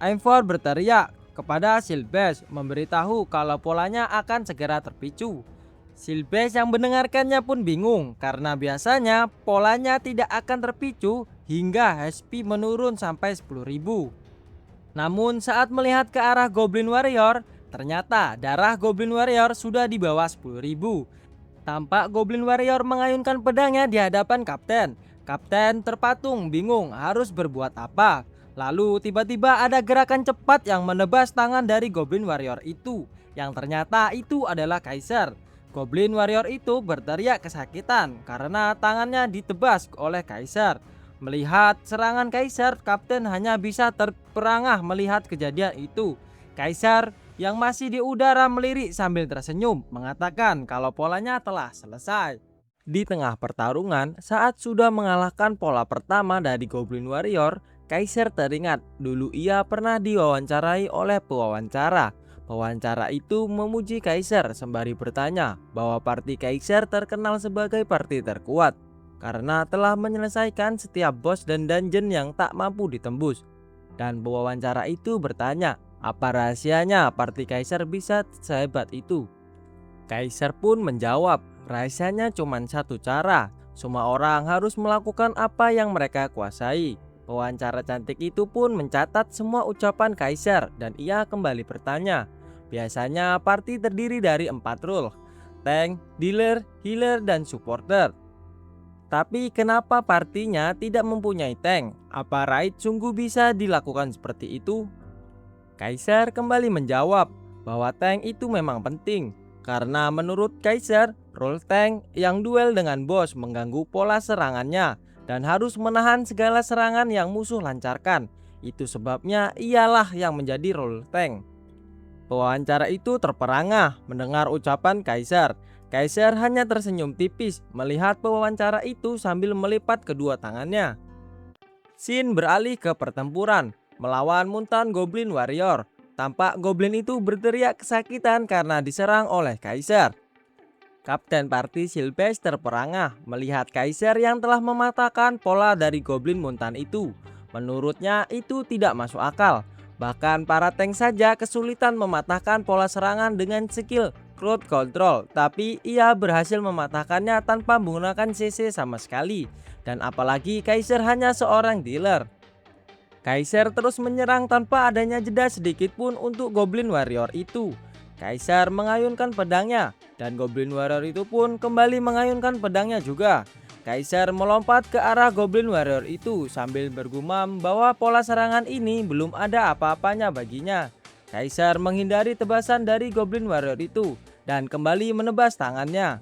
Aimfor berteriak kepada Silbes memberitahu kalau polanya akan segera terpicu. Silbes yang mendengarkannya pun bingung karena biasanya polanya tidak akan terpicu hingga HP menurun sampai 10.000. Namun saat melihat ke arah Goblin Warrior, ternyata darah Goblin Warrior sudah di bawah 10.000. Tampak Goblin Warrior mengayunkan pedangnya di hadapan kapten. Kapten terpatung bingung harus berbuat apa. Lalu tiba-tiba ada gerakan cepat yang menebas tangan dari Goblin Warrior itu, yang ternyata itu adalah Kaiser. Goblin Warrior itu berteriak kesakitan karena tangannya ditebas oleh Kaiser. Melihat serangan Kaiser, kapten hanya bisa terperangah melihat kejadian itu. Kaiser yang masih di udara melirik sambil tersenyum, mengatakan kalau polanya telah selesai. Di tengah pertarungan, saat sudah mengalahkan pola pertama dari Goblin Warrior, Kaiser teringat dulu ia pernah diwawancarai oleh pewawancara. Pewawancara itu memuji Kaiser sembari bertanya bahwa party Kaiser terkenal sebagai party terkuat karena telah menyelesaikan setiap boss dan dungeon yang tak mampu ditembus. Dan pewawancara itu bertanya, apa rahasianya party Kaiser bisa sehebat itu? Kaiser pun menjawab, rahasianya cuma satu cara, semua orang harus melakukan apa yang mereka kuasai. Pewawancara cantik itu pun mencatat semua ucapan Kaiser dan ia kembali bertanya, biasanya party terdiri dari 4 role, tank, dealer, healer, dan supporter. Tapi kenapa partinya tidak mempunyai tank? Apa raid sungguh bisa dilakukan seperti itu? Kaiser kembali menjawab bahwa tank itu memang penting. Karena menurut Kaiser, role tank yang duel dengan bos mengganggu pola serangannya dan harus menahan segala serangan yang musuh lancarkan. Itu sebabnya ialah yang menjadi role tank. Pewawancara itu terperangah mendengar ucapan Kaiser. Kaiser hanya tersenyum tipis melihat pewawancara itu sambil melipat kedua tangannya. Scene beralih ke pertempuran melawan mutan Goblin Warrior. Tampak goblin itu berteriak kesakitan karena diserang oleh Kaiser. Kapten party Silbes terperangah melihat Kaiser yang telah mematahkan pola dari goblin mutan itu. Menurutnya itu tidak masuk akal. Bahkan para tank saja kesulitan mematahkan pola serangan dengan skill crowd control, tapi ia berhasil mematahkannya tanpa menggunakan CC sama sekali. Dan apalagi Kaiser hanya seorang dealer. Kaiser terus menyerang tanpa adanya jeda sedikit pun untuk Goblin Warrior itu. Kaiser mengayunkan pedangnya dan Goblin Warrior itu pun kembali mengayunkan pedangnya juga. Kaiser melompat ke arah Goblin Warrior itu sambil bergumam bahwa pola serangan ini belum ada apa-apanya baginya. Kaiser menghindari tebasan dari Goblin Warrior itu dan kembali menebas tangannya.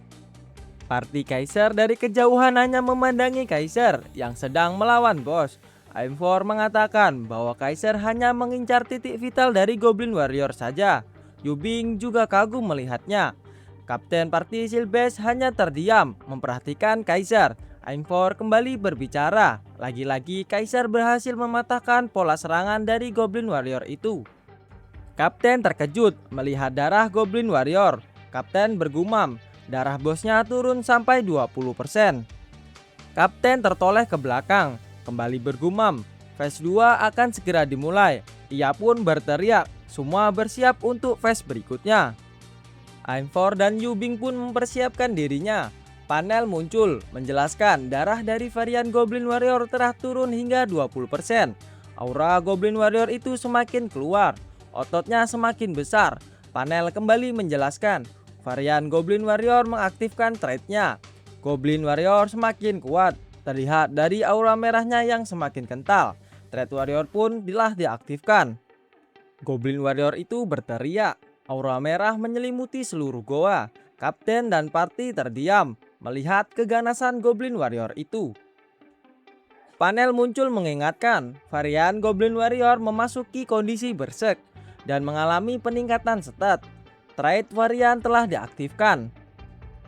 Party Kaiser dari kejauhan hanya memandangi Kaiser yang sedang melawan bos. Aimfor mengatakan bahwa Kaiser hanya mengincar titik vital dari Goblin Warrior saja. Yubing juga kagum melihatnya. Kapten Party Silbes hanya terdiam memperhatikan Kaiser. Aimfor kembali berbicara. Lagi-lagi Kaiser berhasil mematahkan pola serangan dari Goblin Warrior itu. Kapten terkejut melihat darah Goblin Warrior. Kapten bergumam, darah bosnya turun sampai 20%. Kapten tertoleh ke belakang, kembali bergumam, phase 2 akan segera dimulai. Ia pun berteriak, semua bersiap untuk phase berikutnya. Aimfor dan Yubing pun mempersiapkan dirinya. Panel muncul menjelaskan darah dari varian Goblin Warrior telah turun hingga 20%. Aura Goblin Warrior itu semakin keluar, ototnya semakin besar. Panel kembali menjelaskan, varian Goblin Warrior mengaktifkan trait-nya. Goblin Warrior semakin kuat, terlihat dari aura merahnya yang semakin kental. Trait Warrior pun telah diaktifkan. Goblin Warrior itu berteriak, aura merah menyelimuti seluruh goa. Kapten dan party terdiam melihat keganasan Goblin Warrior itu. Panel muncul mengingatkan, varian Goblin Warrior memasuki kondisi berserk dan mengalami peningkatan stat. Trait varian telah diaktifkan.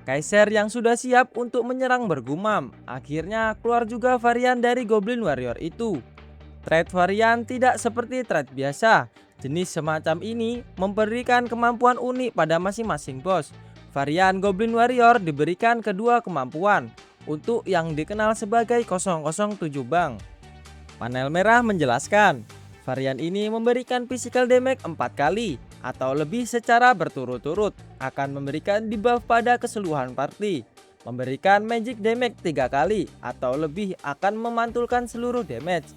Kaiser yang sudah siap untuk menyerang bergumam. Akhirnya keluar juga varian dari Goblin Warrior itu. Trait varian tidak seperti trait biasa. Jenis semacam ini memberikan kemampuan unik pada masing-masing bos. Varian Goblin Warrior diberikan kedua kemampuan untuk yang dikenal sebagai 007 Bang. Panel merah menjelaskan, varian ini memberikan physical damage 4 kali atau lebih secara berturut-turut, akan memberikan debuff pada keseluruhan party, memberikan magic damage 3 kali atau lebih akan memantulkan seluruh damage.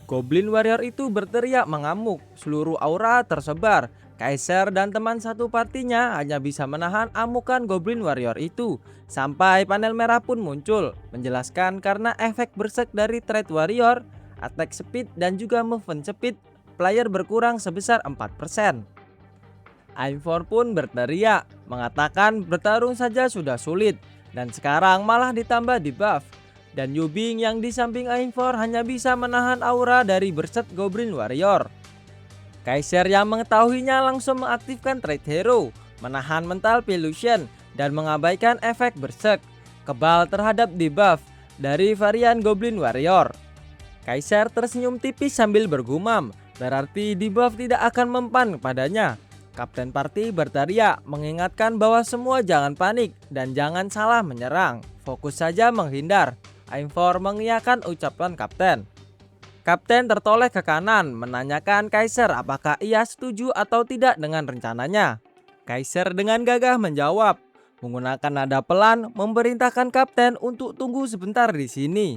Goblin Warrior itu berteriak mengamuk, seluruh aura tersebar. Kaiser dan teman satu partinya hanya bisa menahan amukan Goblin Warrior itu. Sampai panel merah pun muncul, menjelaskan karena efek berserk dari trait Warrior, attack speed dan juga movement speed, player berkurang sebesar 4%. Aimfor pun berteriak, mengatakan bertarung saja sudah sulit, dan sekarang malah ditambah debuff. Dan Yubing yang di samping Aimfor hanya bisa menahan aura dari berserk Goblin Warrior. Kaiser yang mengetahuinya langsung mengaktifkan trait hero, menahan mental illusion, dan mengabaikan efek berserk, kebal terhadap debuff dari varian Goblin Warrior. Kaiser tersenyum tipis sambil bergumam, berarti debuff tidak akan mempan padanya. Kapten party berteriak mengingatkan bahwa semua jangan panik dan jangan salah menyerang, fokus saja menghindar. Aimfor mengiyakan ucapan kapten. Kapten tertoleh ke kanan menanyakan Kaiser apakah ia setuju atau tidak dengan rencananya. Kaiser dengan gagah menjawab, menggunakan nada pelan memerintahkan kapten untuk tunggu sebentar di sini.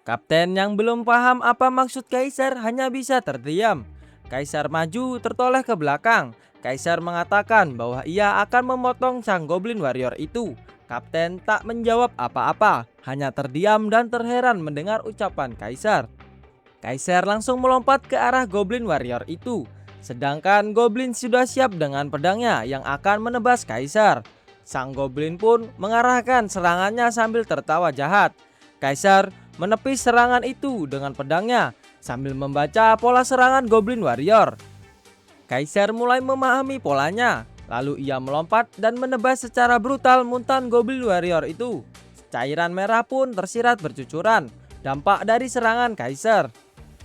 Kapten yang belum paham apa maksud Kaiser hanya bisa terdiam. Kaiser maju tertoleh ke belakang. Kaiser mengatakan bahwa ia akan memotong sang Goblin Warrior itu. Kapten tak menjawab apa-apa, hanya terdiam dan terheran mendengar ucapan Kaiser. Kaiser langsung melompat ke arah Goblin Warrior itu. Sedangkan Goblin sudah siap dengan pedangnya yang akan menebas Kaiser. Sang Goblin pun mengarahkan serangannya sambil tertawa jahat. Kaiser menepis serangan itu dengan pedangnya sambil membaca pola serangan Goblin Warrior. Kaiser mulai memahami polanya, lalu ia melompat dan menebas secara brutal muntahan Goblin Warrior itu. Cairan merah pun tersirat bercucuran, dampak dari serangan Kaiser.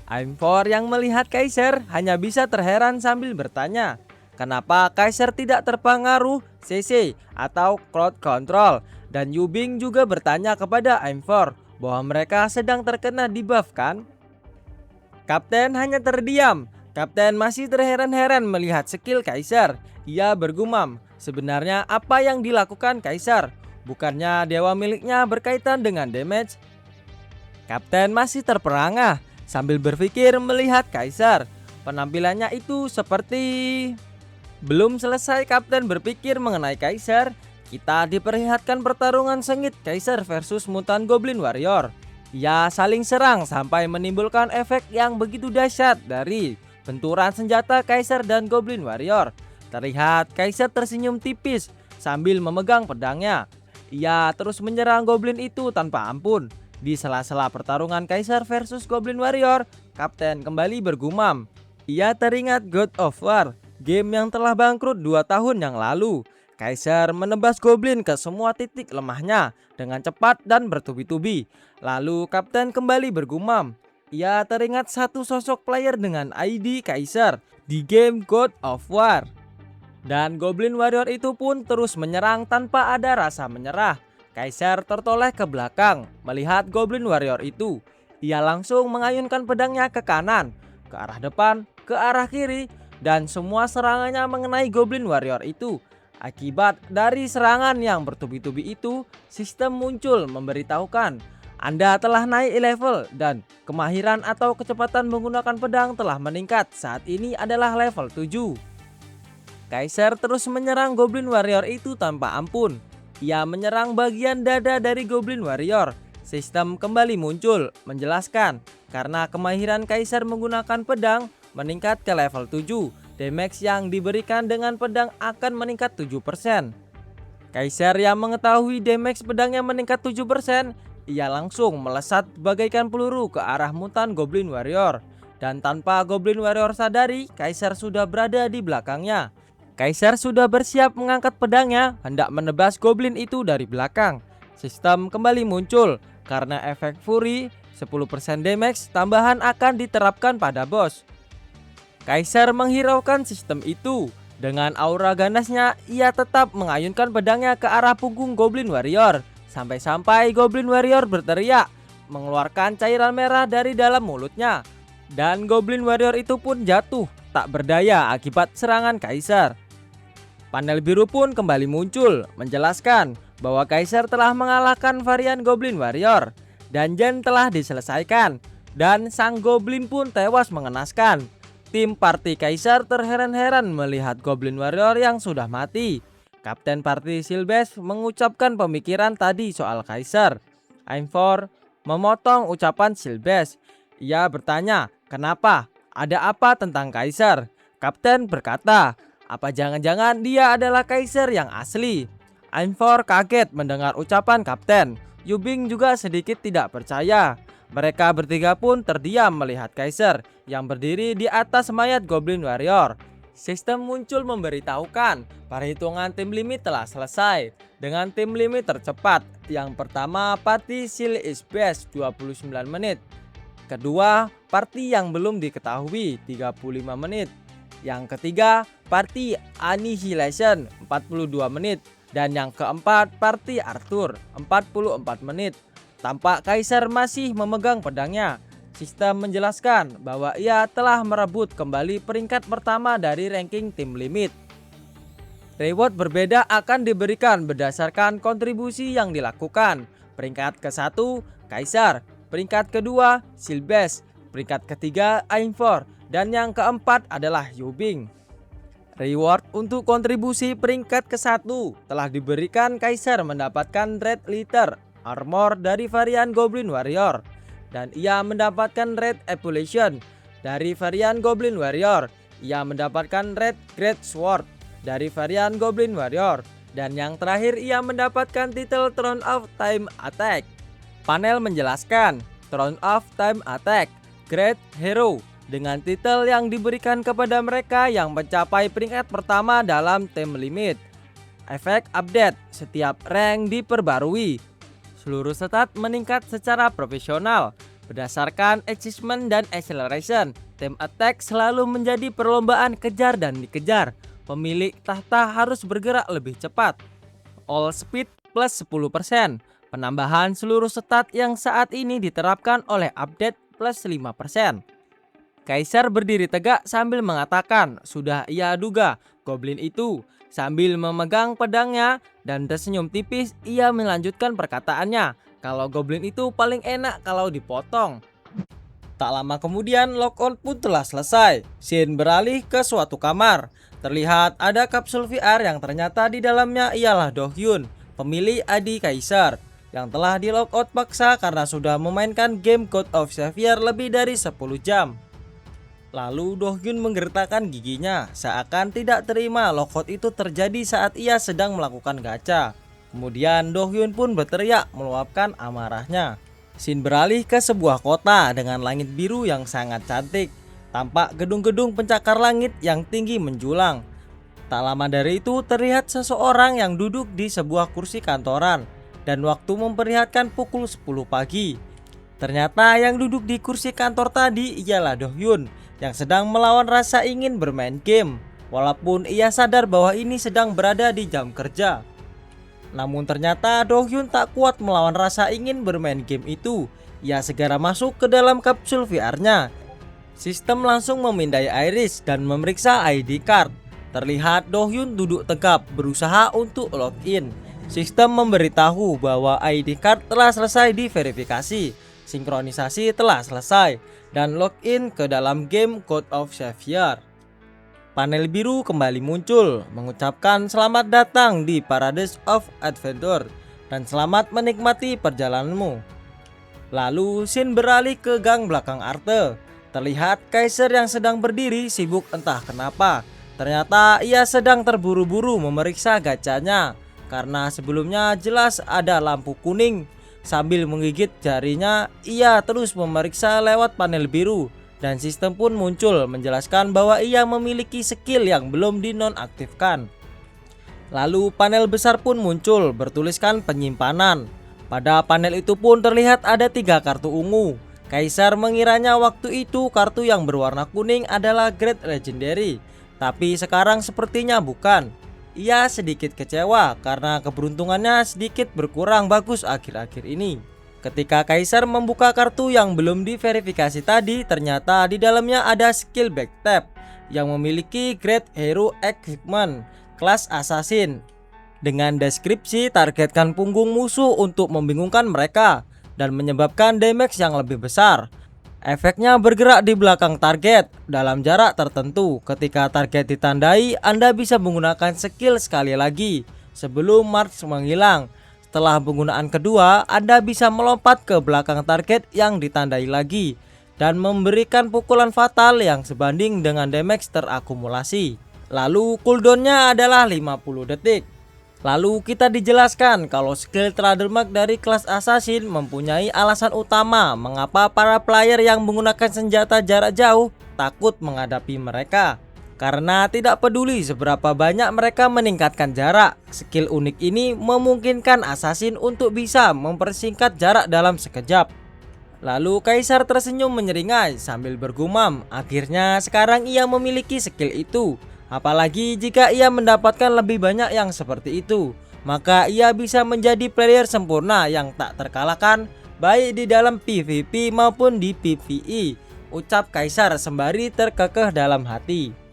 Aimfor yang melihat Kaiser hanya bisa terheran sambil bertanya, kenapa Kaiser tidak terpengaruh CC atau crowd control. Dan Yubing juga bertanya kepada Aimfor bahwa mereka sedang terkena debuff kan? Kapten hanya terdiam. Kapten masih terheran-heran melihat skill Kaiser. Ia bergumam, sebenarnya apa yang dilakukan Kaiser? Bukannya dewa miliknya berkaitan dengan damage? Kapten masih terperangah sambil berpikir melihat Kaiser. Penampilannya itu seperti... Belum selesai kapten berpikir mengenai Kaiser, kita diperlihatkan pertarungan sengit Kaiser versus mutan Goblin Warrior. Ia saling serang sampai menimbulkan efek yang begitu dahsyat dari benturan senjata Kaiser dan Goblin Warrior. Terlihat Kaiser tersenyum tipis sambil memegang pedangnya. Ia terus menyerang goblin itu tanpa ampun. Di sela-sela pertarungan Kaiser versus Goblin Warrior, Kapten kembali bergumam. Ia teringat God of War, game yang telah bangkrut 2 tahun yang lalu. Kaiser menebas goblin ke semua titik lemahnya dengan cepat dan bertubi-tubi. Lalu Kapten kembali bergumam. Ia teringat satu sosok player dengan ID Kaiser di game God of War. Dan Goblin Warrior itu pun terus menyerang tanpa ada rasa menyerah. Kaiser tertoleh ke belakang melihat Goblin Warrior itu. Ia langsung mengayunkan pedangnya ke kanan, ke arah depan, ke arah kiri, dan semua serangannya mengenai Goblin Warrior itu. Akibat dari serangan yang bertubi-tubi itu, sistem muncul memberitahukan Anda telah naik level dan kemahiran atau kecepatan menggunakan pedang telah meningkat. Saat ini adalah level 7. Kaiser terus menyerang Goblin Warrior itu tanpa ampun. Ia menyerang bagian dada dari Goblin Warrior. Sistem kembali muncul menjelaskan karena kemahiran Kaiser menggunakan pedang meningkat ke level 7. Damage yang diberikan dengan pedang akan meningkat 7%. Kaiser yang mengetahui damage pedangnya meningkat 7%, ia langsung melesat bagaikan peluru ke arah mutan Goblin Warrior. Dan tanpa Goblin Warrior sadari, Kaiser sudah berada di belakangnya. Kaiser sudah bersiap mengangkat pedangnya hendak menebas goblin itu dari belakang. Sistem kembali muncul karena efek Fury 10% damage tambahan akan diterapkan pada bos. Kaiser menghiraukan sistem itu. Dengan aura ganasnya, ia tetap mengayunkan pedangnya ke arah punggung Goblin Warrior. Sampai-sampai Goblin Warrior berteriak, mengeluarkan cairan merah dari dalam mulutnya. Dan Goblin Warrior itu pun jatuh, tak berdaya akibat serangan Kaiser. Panel biru pun kembali muncul, menjelaskan bahwa Kaiser telah mengalahkan varian Goblin Warrior. Dungeon telah diselesaikan, dan sang Goblin pun tewas mengenaskan. Tim party Kaiser terheran-heran melihat Goblin Warrior yang sudah mati. Kapten party Silbes mengucapkan pemikiran tadi soal Kaiser. Ainfor memotong ucapan Silbes. Ia bertanya, kenapa? Ada apa tentang Kaiser? Kapten berkata, apa jangan-jangan dia adalah Kaiser yang asli? Ainfor kaget mendengar ucapan Kapten. Yubing juga sedikit tidak percaya. Mereka bertiga pun terdiam melihat Kaiser yang berdiri di atas mayat Goblin Warrior. Sistem muncul memberitahukan perhitungan tim limit telah selesai dengan tim limit tercepat. Yang pertama, party Seal is Best 29 menit. Kedua, party yang belum diketahui 35 menit. Yang ketiga, party Annihilation 42 menit. Dan yang keempat, party Arthur 44 menit. Tampak Kaiser masih memegang pedangnya. Sistem menjelaskan bahwa ia telah merebut kembali peringkat pertama dari ranking tim limit. Reward berbeda akan diberikan berdasarkan kontribusi yang dilakukan. Peringkat ke-1 Kaiser, peringkat kedua Silbes, peringkat ketiga Ainfor, dan yang keempat adalah Yubing. Reward untuk kontribusi peringkat ke-1 telah diberikan. Kaiser mendapatkan Red Letter Armor dari varian Goblin Warrior, dan ia mendapatkan Red Evolution dari varian Goblin Warrior. Ia mendapatkan Red Great Sword dari varian Goblin Warrior, dan yang terakhir ia mendapatkan titel Throne of Time Attack. Panel menjelaskan Throne of Time Attack Great Hero dengan titel yang diberikan kepada mereka yang mencapai peringkat pertama dalam tim limit. Efek update, setiap rank diperbarui. Seluruh stat meningkat secara profesional. Berdasarkan achievement dan acceleration, Team Attack selalu menjadi perlombaan kejar dan dikejar. Pemilik tahta harus bergerak lebih cepat. All speed plus 10%. Penambahan seluruh stat yang saat ini diterapkan oleh update plus 5%. Kaiser berdiri tegak sambil mengatakan sudah ia duga Goblin itu. Sambil memegang pedangnya dan tersenyum tipis, ia melanjutkan perkataannya kalau Goblin itu paling enak kalau dipotong. Tak lama kemudian lockout pun telah selesai. Scene beralih ke suatu kamar. Terlihat ada kapsul VR yang ternyata di dalamnya ialah Do-hyun, pemilik ID Kaiser, yang telah di lockout paksa karena sudah memainkan game God of Xavier lebih dari 10 jam. Lalu Do-hyun menggertakkan giginya seakan tidak terima lockout itu terjadi saat ia sedang melakukan gacha. Kemudian Do-hyun pun berteriak meluapkan amarahnya. Scene beralih ke sebuah kota dengan langit biru yang sangat cantik. Tampak gedung-gedung pencakar langit yang tinggi menjulang. Tak lama dari itu terlihat seseorang yang duduk di sebuah kursi kantoran dan waktu memperlihatkan pukul 10 pagi. Ternyata yang duduk di kursi kantor tadi ialah Do-hyun yang sedang melawan rasa ingin bermain game, walaupun ia sadar bahwa ini sedang berada di jam kerja. Namun ternyata Do-hyun tak kuat melawan rasa ingin bermain game itu. Ia segera masuk ke dalam kapsul VR-nya. Sistem langsung memindai iris dan memeriksa ID card. Terlihat Do-hyun duduk tegap berusaha untuk login. Sistem memberitahu bahwa ID card telah selesai diverifikasi, sinkronisasi telah selesai, dan login ke dalam game God of Savior. Panel biru kembali muncul, mengucapkan selamat datang di Paradise of Adventure dan selamat menikmati perjalananmu. Lalu scene beralih ke gang belakang Arte. Terlihat Kaiser yang sedang berdiri sibuk entah kenapa. Ternyata ia sedang terburu-buru memeriksa gacanya karena sebelumnya jelas ada lampu kuning. Sambil menggigit jarinya, ia terus memeriksa lewat panel biru. Dan sistem pun muncul menjelaskan bahwa ia memiliki skill yang belum dinonaktifkan. Lalu panel besar pun muncul bertuliskan penyimpanan. Pada panel itu pun terlihat ada 3 kartu ungu. Kaiser mengiranya waktu itu kartu yang berwarna kuning adalah Great Legendary, tapi sekarang sepertinya bukan. Ia sedikit kecewa karena keberuntungannya sedikit berkurang bagus akhir-akhir ini. Ketika Kaiser membuka kartu yang belum diverifikasi tadi, ternyata di dalamnya ada skill Backtap yang memiliki Great Hero Equipment kelas Assassin. Dengan deskripsi targetkan punggung musuh untuk membingungkan mereka dan menyebabkan damage yang lebih besar. Efeknya bergerak di belakang target dalam jarak tertentu. Ketika target ditandai, Anda bisa menggunakan skill sekali lagi sebelum marks menghilang. Setelah penggunaan kedua, Anda bisa melompat ke belakang target yang ditandai lagi dan memberikan pukulan fatal yang sebanding dengan damage terakumulasi. Lalu cooldownnya adalah 50 detik. Lalu kita dijelaskan kalau skill trademark dari kelas Assassin mempunyai alasan utama mengapa para player yang menggunakan senjata jarak jauh takut menghadapi mereka. Karena tidak peduli seberapa banyak mereka meningkatkan jarak, skill unik ini memungkinkan assassin untuk bisa mempersingkat jarak dalam sekejap. Lalu Kaiser tersenyum menyeringai sambil bergumam, akhirnya sekarang ia memiliki skill itu. Apalagi jika ia mendapatkan lebih banyak yang seperti itu, maka ia bisa menjadi player sempurna yang tak terkalahkan baik di dalam PvP maupun di PvE, ucap Kaiser sembari terkekeh dalam hati.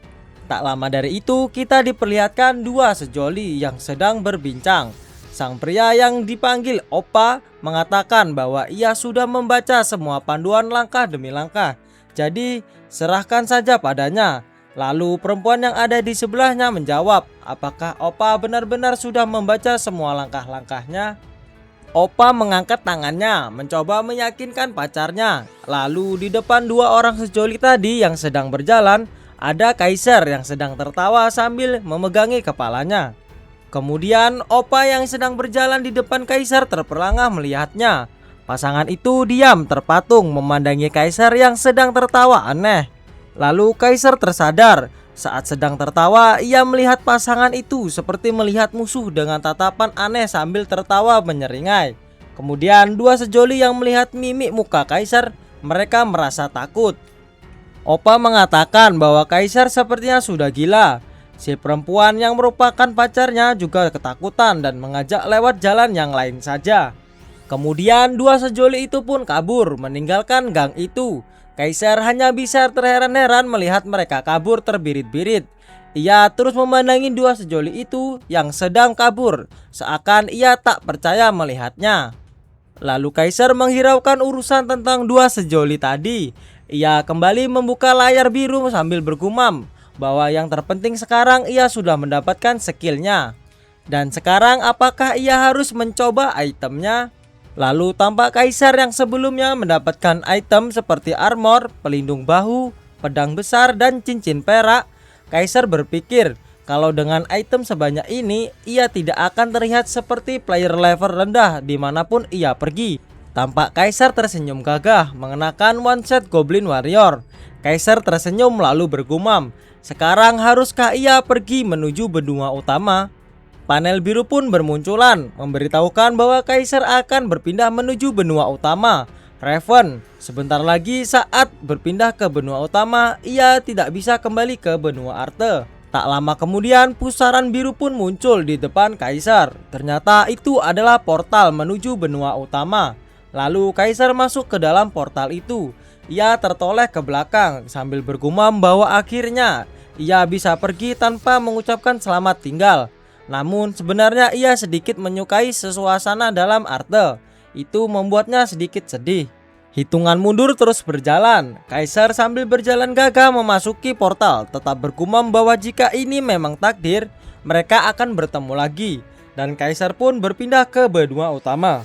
Tak lama dari itu kita diperlihatkan 2 sejoli yang sedang berbincang. Sang pria yang dipanggil Oppa mengatakan bahwa ia sudah membaca semua panduan langkah demi langkah. Jadi serahkan saja padanya. Lalu perempuan yang ada di sebelahnya menjawab, apakah Oppa benar-benar sudah membaca semua langkah-langkahnya? Oppa mengangkat tangannya mencoba meyakinkan pacarnya. Lalu di depan 2 orang sejoli tadi yang sedang berjalan, ada Kaiser yang sedang tertawa sambil memegangi kepalanya. Kemudian Oppa yang sedang berjalan di depan Kaiser terperangah melihatnya. Pasangan itu diam terpatung memandangi Kaiser yang sedang tertawa aneh. Lalu Kaiser tersadar. Saat sedang tertawa, ia melihat pasangan itu seperti melihat musuh dengan tatapan aneh sambil tertawa menyeringai. Kemudian 2 sejoli yang melihat mimik muka Kaiser, mereka merasa takut. Oppa mengatakan bahwa Kaiser sepertinya sudah gila. Si perempuan yang merupakan pacarnya juga ketakutan dan mengajak lewat jalan yang lain saja. Kemudian 2 sejoli itu pun kabur meninggalkan gang itu. Kaiser hanya bisa terheran-heran melihat mereka kabur terbirit-birit. Ia terus memandangi 2 sejoli itu yang sedang kabur, seakan ia tak percaya melihatnya. Lalu Kaiser menghiraukan urusan tentang 2 sejoli tadi. Ia kembali membuka layar biru sambil bergumam bahwa yang terpenting sekarang ia sudah mendapatkan skillnya. Dan sekarang apakah ia harus mencoba itemnya? Lalu tampak Kaiser yang sebelumnya mendapatkan item seperti armor, pelindung bahu, pedang besar dan cincin perak. Kaiser berpikir Kalau dengan item sebanyak ini, ia tidak akan terlihat seperti player level rendah dimanapun ia pergi. Tampak Kaiser tersenyum gagah mengenakan one set Goblin Warrior. Kaiser tersenyum lalu bergumam, "Sekarang haruskah ia pergi menuju benua utama?" Panel biru pun bermunculan, memberitahukan bahwa Kaiser akan berpindah menuju benua utama. Raven, sebentar lagi saat berpindah ke benua utama, ia tidak bisa kembali ke benua Arte. Tak lama kemudian pusaran biru pun muncul di depan Kaiser. Ternyata itu adalah portal menuju benua utama. Lalu Kaiser masuk ke dalam portal itu. Ia tertoleh ke belakang sambil bergumam bahwa akhirnya ia bisa pergi tanpa mengucapkan selamat tinggal. Namun sebenarnya ia sedikit menyukai suasana dalam Arte. Itu membuatnya sedikit sedih. Hitungan mundur terus berjalan. Kaiser sambil berjalan gagah memasuki portal, tetap bergumam bahwa jika ini memang takdir, mereka akan bertemu lagi. Dan Kaiser pun berpindah ke benua utama.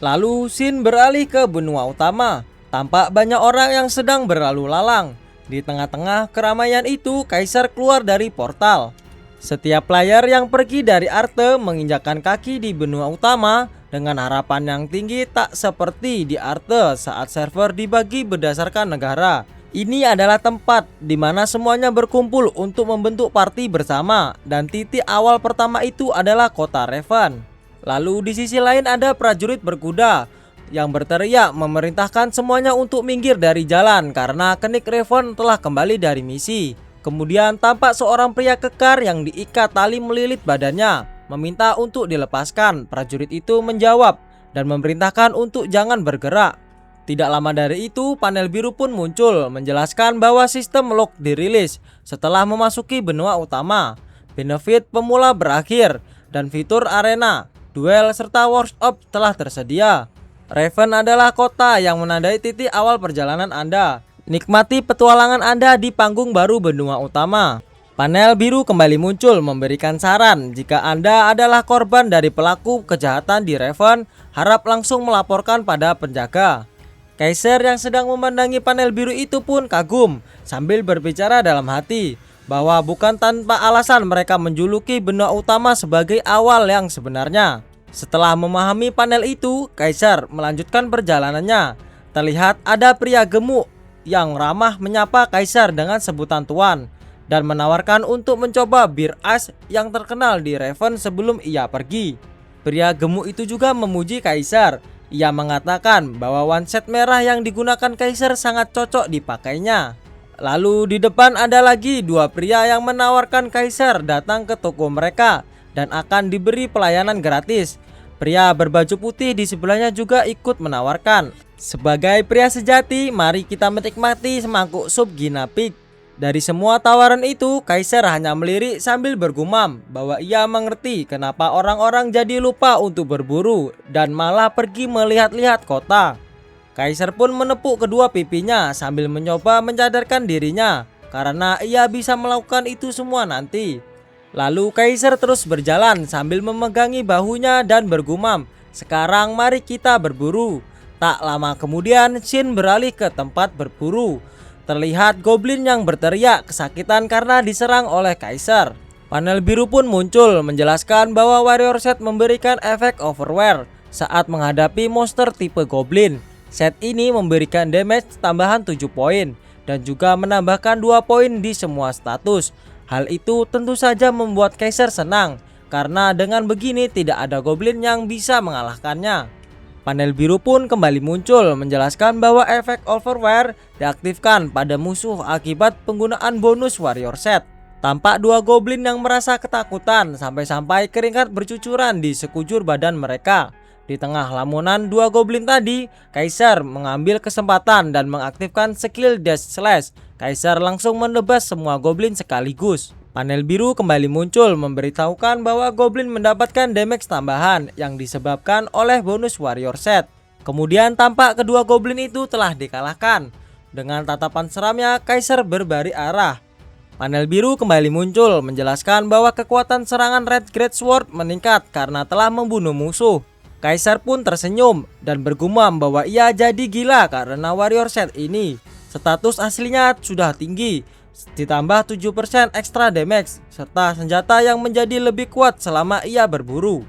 Lalu Shin beralih ke benua utama. Tampak banyak orang yang sedang berlalu lalang. Di tengah-tengah keramaian itu, Kaiser keluar dari portal. Setiap player yang pergi dari Arte menginjakkan kaki di benua utama dengan harapan yang tinggi, tak seperti di Arte saat server dibagi berdasarkan negara. Ini adalah tempat di mana semuanya berkumpul untuk membentuk party bersama, dan titik awal pertama itu adalah kota Raven. Lalu di sisi lain ada prajurit berkuda yang berteriak memerintahkan semuanya untuk minggir dari jalan karena Kenik Raven telah kembali dari misi. Kemudian tampak seorang pria kekar yang diikat tali melilit badannya, meminta untuk dilepaskan. Prajurit itu menjawab dan memerintahkan untuk jangan bergerak. Tidak lama dari itu, panel biru pun muncul menjelaskan bahwa sistem lock dirilis setelah memasuki benua utama. Benefit pemula berakhir dan fitur arena, duel serta workshop telah tersedia. Raven adalah kota yang menandai titik awal perjalanan Anda. Nikmati petualangan Anda di panggung baru benua utama. Panel biru kembali muncul memberikan saran jika Anda adalah korban dari pelaku kejahatan di Raven, harap langsung melaporkan pada penjaga. Kaiser yang sedang memandangi panel biru itu pun kagum sambil berbicara dalam hati bahwa bukan tanpa alasan mereka menjuluki benua utama sebagai awal yang sebenarnya. Setelah memahami panel itu, Kaiser melanjutkan perjalanannya. Terlihat ada pria gemuk yang ramah menyapa Kaiser dengan sebutan tuan dan menawarkan untuk mencoba bir ice yang terkenal di Raven sebelum ia pergi. Pria gemuk itu juga memuji Kaiser. Ia mengatakan bahwa one set merah yang digunakan Kaiser sangat cocok dipakainya. Lalu di depan ada lagi dua pria yang menawarkan Kaiser datang ke toko mereka dan akan diberi pelayanan gratis. Pria berbaju putih di sebelahnya juga ikut menawarkan, "Sebagai pria sejati, mari kita menikmati semangkuk sup ginapik." Dari semua tawaran itu, Kaiser hanya melirik sambil bergumam bahwa ia mengerti kenapa orang-orang jadi lupa untuk berburu dan malah pergi melihat-lihat kota. Kaiser pun menepuk kedua pipinya sambil mencoba mencadarkan dirinya karena ia bisa melakukan itu semua nanti. Lalu Kaiser terus berjalan sambil memegangi bahunya dan bergumam, "Sekarang mari kita berburu." Tak lama kemudian Shin beralih ke tempat berburu. Terlihat goblin yang berteriak kesakitan karena diserang oleh Kaiser. Panel biru pun muncul menjelaskan bahwa warrior set memberikan efek overwear saat menghadapi monster tipe goblin. Set ini memberikan damage tambahan 7 poin dan juga menambahkan 2 poin di semua status. Hal itu tentu saja membuat Kaiser senang karena dengan begini tidak ada goblin yang bisa mengalahkannya. Panel biru pun kembali muncul menjelaskan bahwa efek overwear diaktifkan pada musuh akibat penggunaan bonus warrior set. Tampak dua goblin yang merasa ketakutan sampai-sampai keringat bercucuran di sekujur badan mereka. Di tengah lamunan dua goblin tadi, Kaiser mengambil kesempatan dan mengaktifkan skill Dash Slash. Kaiser langsung menebas semua goblin sekaligus. Panel biru kembali muncul memberitahukan bahwa goblin mendapatkan damage tambahan yang disebabkan oleh bonus warrior set. Kemudian tampak kedua goblin itu telah dikalahkan. Dengan tatapan seramnya, Kaiser berbalik arah. Panel biru kembali muncul menjelaskan bahwa kekuatan serangan Red Great Sword meningkat karena telah membunuh musuh. Kaiser pun tersenyum dan bergumam bahwa ia jadi gila karena warrior set ini. Status aslinya sudah tinggi ditambah 7% extra damage, serta senjata yang menjadi lebih kuat selama ia berburu.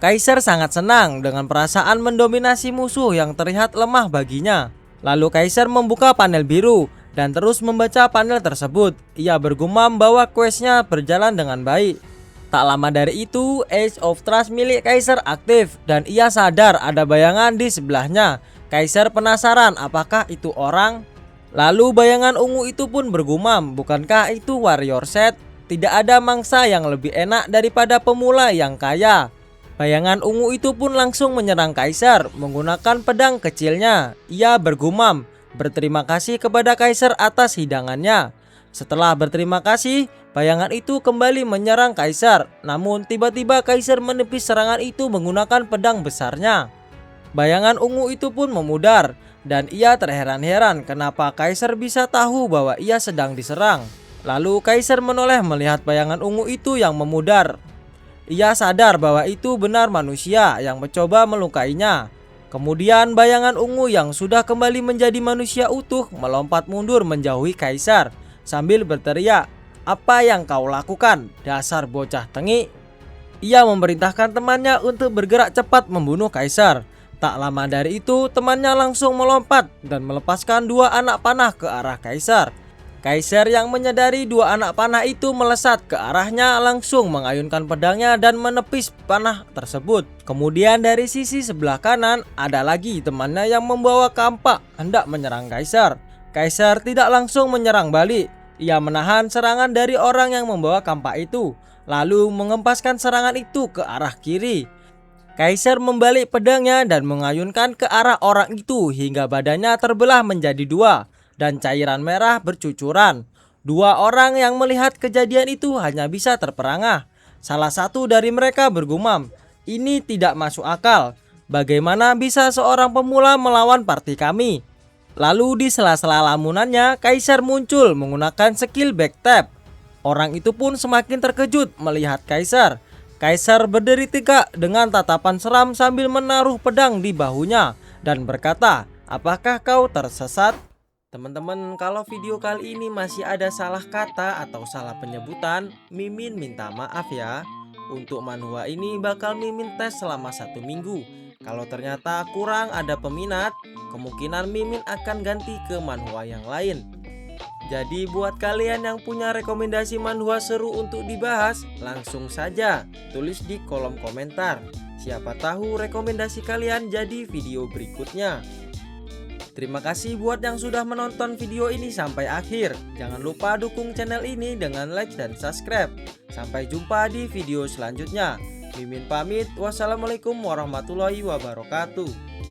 Kaiser sangat senang dengan perasaan mendominasi musuh yang terlihat lemah baginya. Lalu Kaiser membuka panel biru dan terus membaca panel tersebut. Ia bergumam bahwa questnya berjalan dengan baik. Tak lama dari itu, Age of Trust milik Kaiser aktif dan ia sadar ada bayangan di sebelahnya. Kaiser penasaran apakah itu orang. Lalu bayangan ungu itu pun bergumam, bukankah itu warrior set? Tidak ada mangsa yang lebih enak daripada pemula yang kaya. Bayangan ungu itu pun langsung menyerang Kaiser menggunakan pedang kecilnya. Ia bergumam, berterima kasih kepada Kaiser atas hidangannya. Setelah berterima kasih, bayangan itu kembali menyerang Kaiser. Namun tiba-tiba Kaiser menepis serangan itu menggunakan pedang besarnya. Bayangan ungu itu pun memudar dan ia terheran-heran kenapa Kaiser bisa tahu bahwa ia sedang diserang. Lalu Kaiser menoleh melihat bayangan ungu itu yang memudar. Ia sadar bahwa itu benar manusia yang mencoba melukainya. Kemudian bayangan ungu yang sudah kembali menjadi manusia utuh melompat mundur menjauhi Kaiser sambil berteriak, "Apa yang kau lakukan, dasar bocah tengik?" Ia memerintahkan temannya untuk bergerak cepat membunuh Kaiser. Tak lama dari itu, temannya langsung melompat dan melepaskan dua anak panah ke arah Kaiser. Kaiser yang menyadari dua anak panah itu melesat ke arahnya langsung mengayunkan pedangnya dan menepis panah tersebut. Kemudian dari sisi sebelah kanan ada lagi temannya yang membawa kampak hendak menyerang Kaiser. Kaiser tidak langsung menyerang balik. Ia menahan serangan dari orang yang membawa kampak itu, lalu mengempaskan serangan itu ke arah kiri. Kaiser membalik pedangnya dan mengayunkan ke arah orang itu hingga badannya terbelah menjadi dua dan cairan merah bercucuran. Dua orang yang melihat kejadian itu hanya bisa terperangah. Salah satu dari mereka bergumam, "Ini tidak masuk akal. Bagaimana bisa seorang pemula melawan party kami?" Lalu di sela-sela lamunannya, Kaiser muncul menggunakan skill backtap. Orang itu pun semakin terkejut melihat Kaiser. Kaiser berdiri tegak dengan tatapan seram sambil menaruh pedang di bahunya dan berkata, "Apakah kau tersesat?" Teman-teman, kalau video kali ini masih ada salah kata atau salah penyebutan, Mimin minta maaf ya. Untuk manhwa ini bakal Mimin tes selama 1 minggu. Kalau ternyata kurang ada peminat, kemungkinan Mimin akan ganti ke manhwa yang lain. Jadi buat kalian yang punya rekomendasi manhwa seru untuk dibahas, langsung saja tulis di kolom komentar. Siapa tahu rekomendasi kalian jadi video berikutnya. Terima kasih buat yang sudah menonton video ini sampai akhir. Jangan lupa dukung channel ini dengan like dan subscribe. Sampai jumpa di video selanjutnya. Mimin pamit. Wassalamualaikum warahmatullahi wabarakatuh.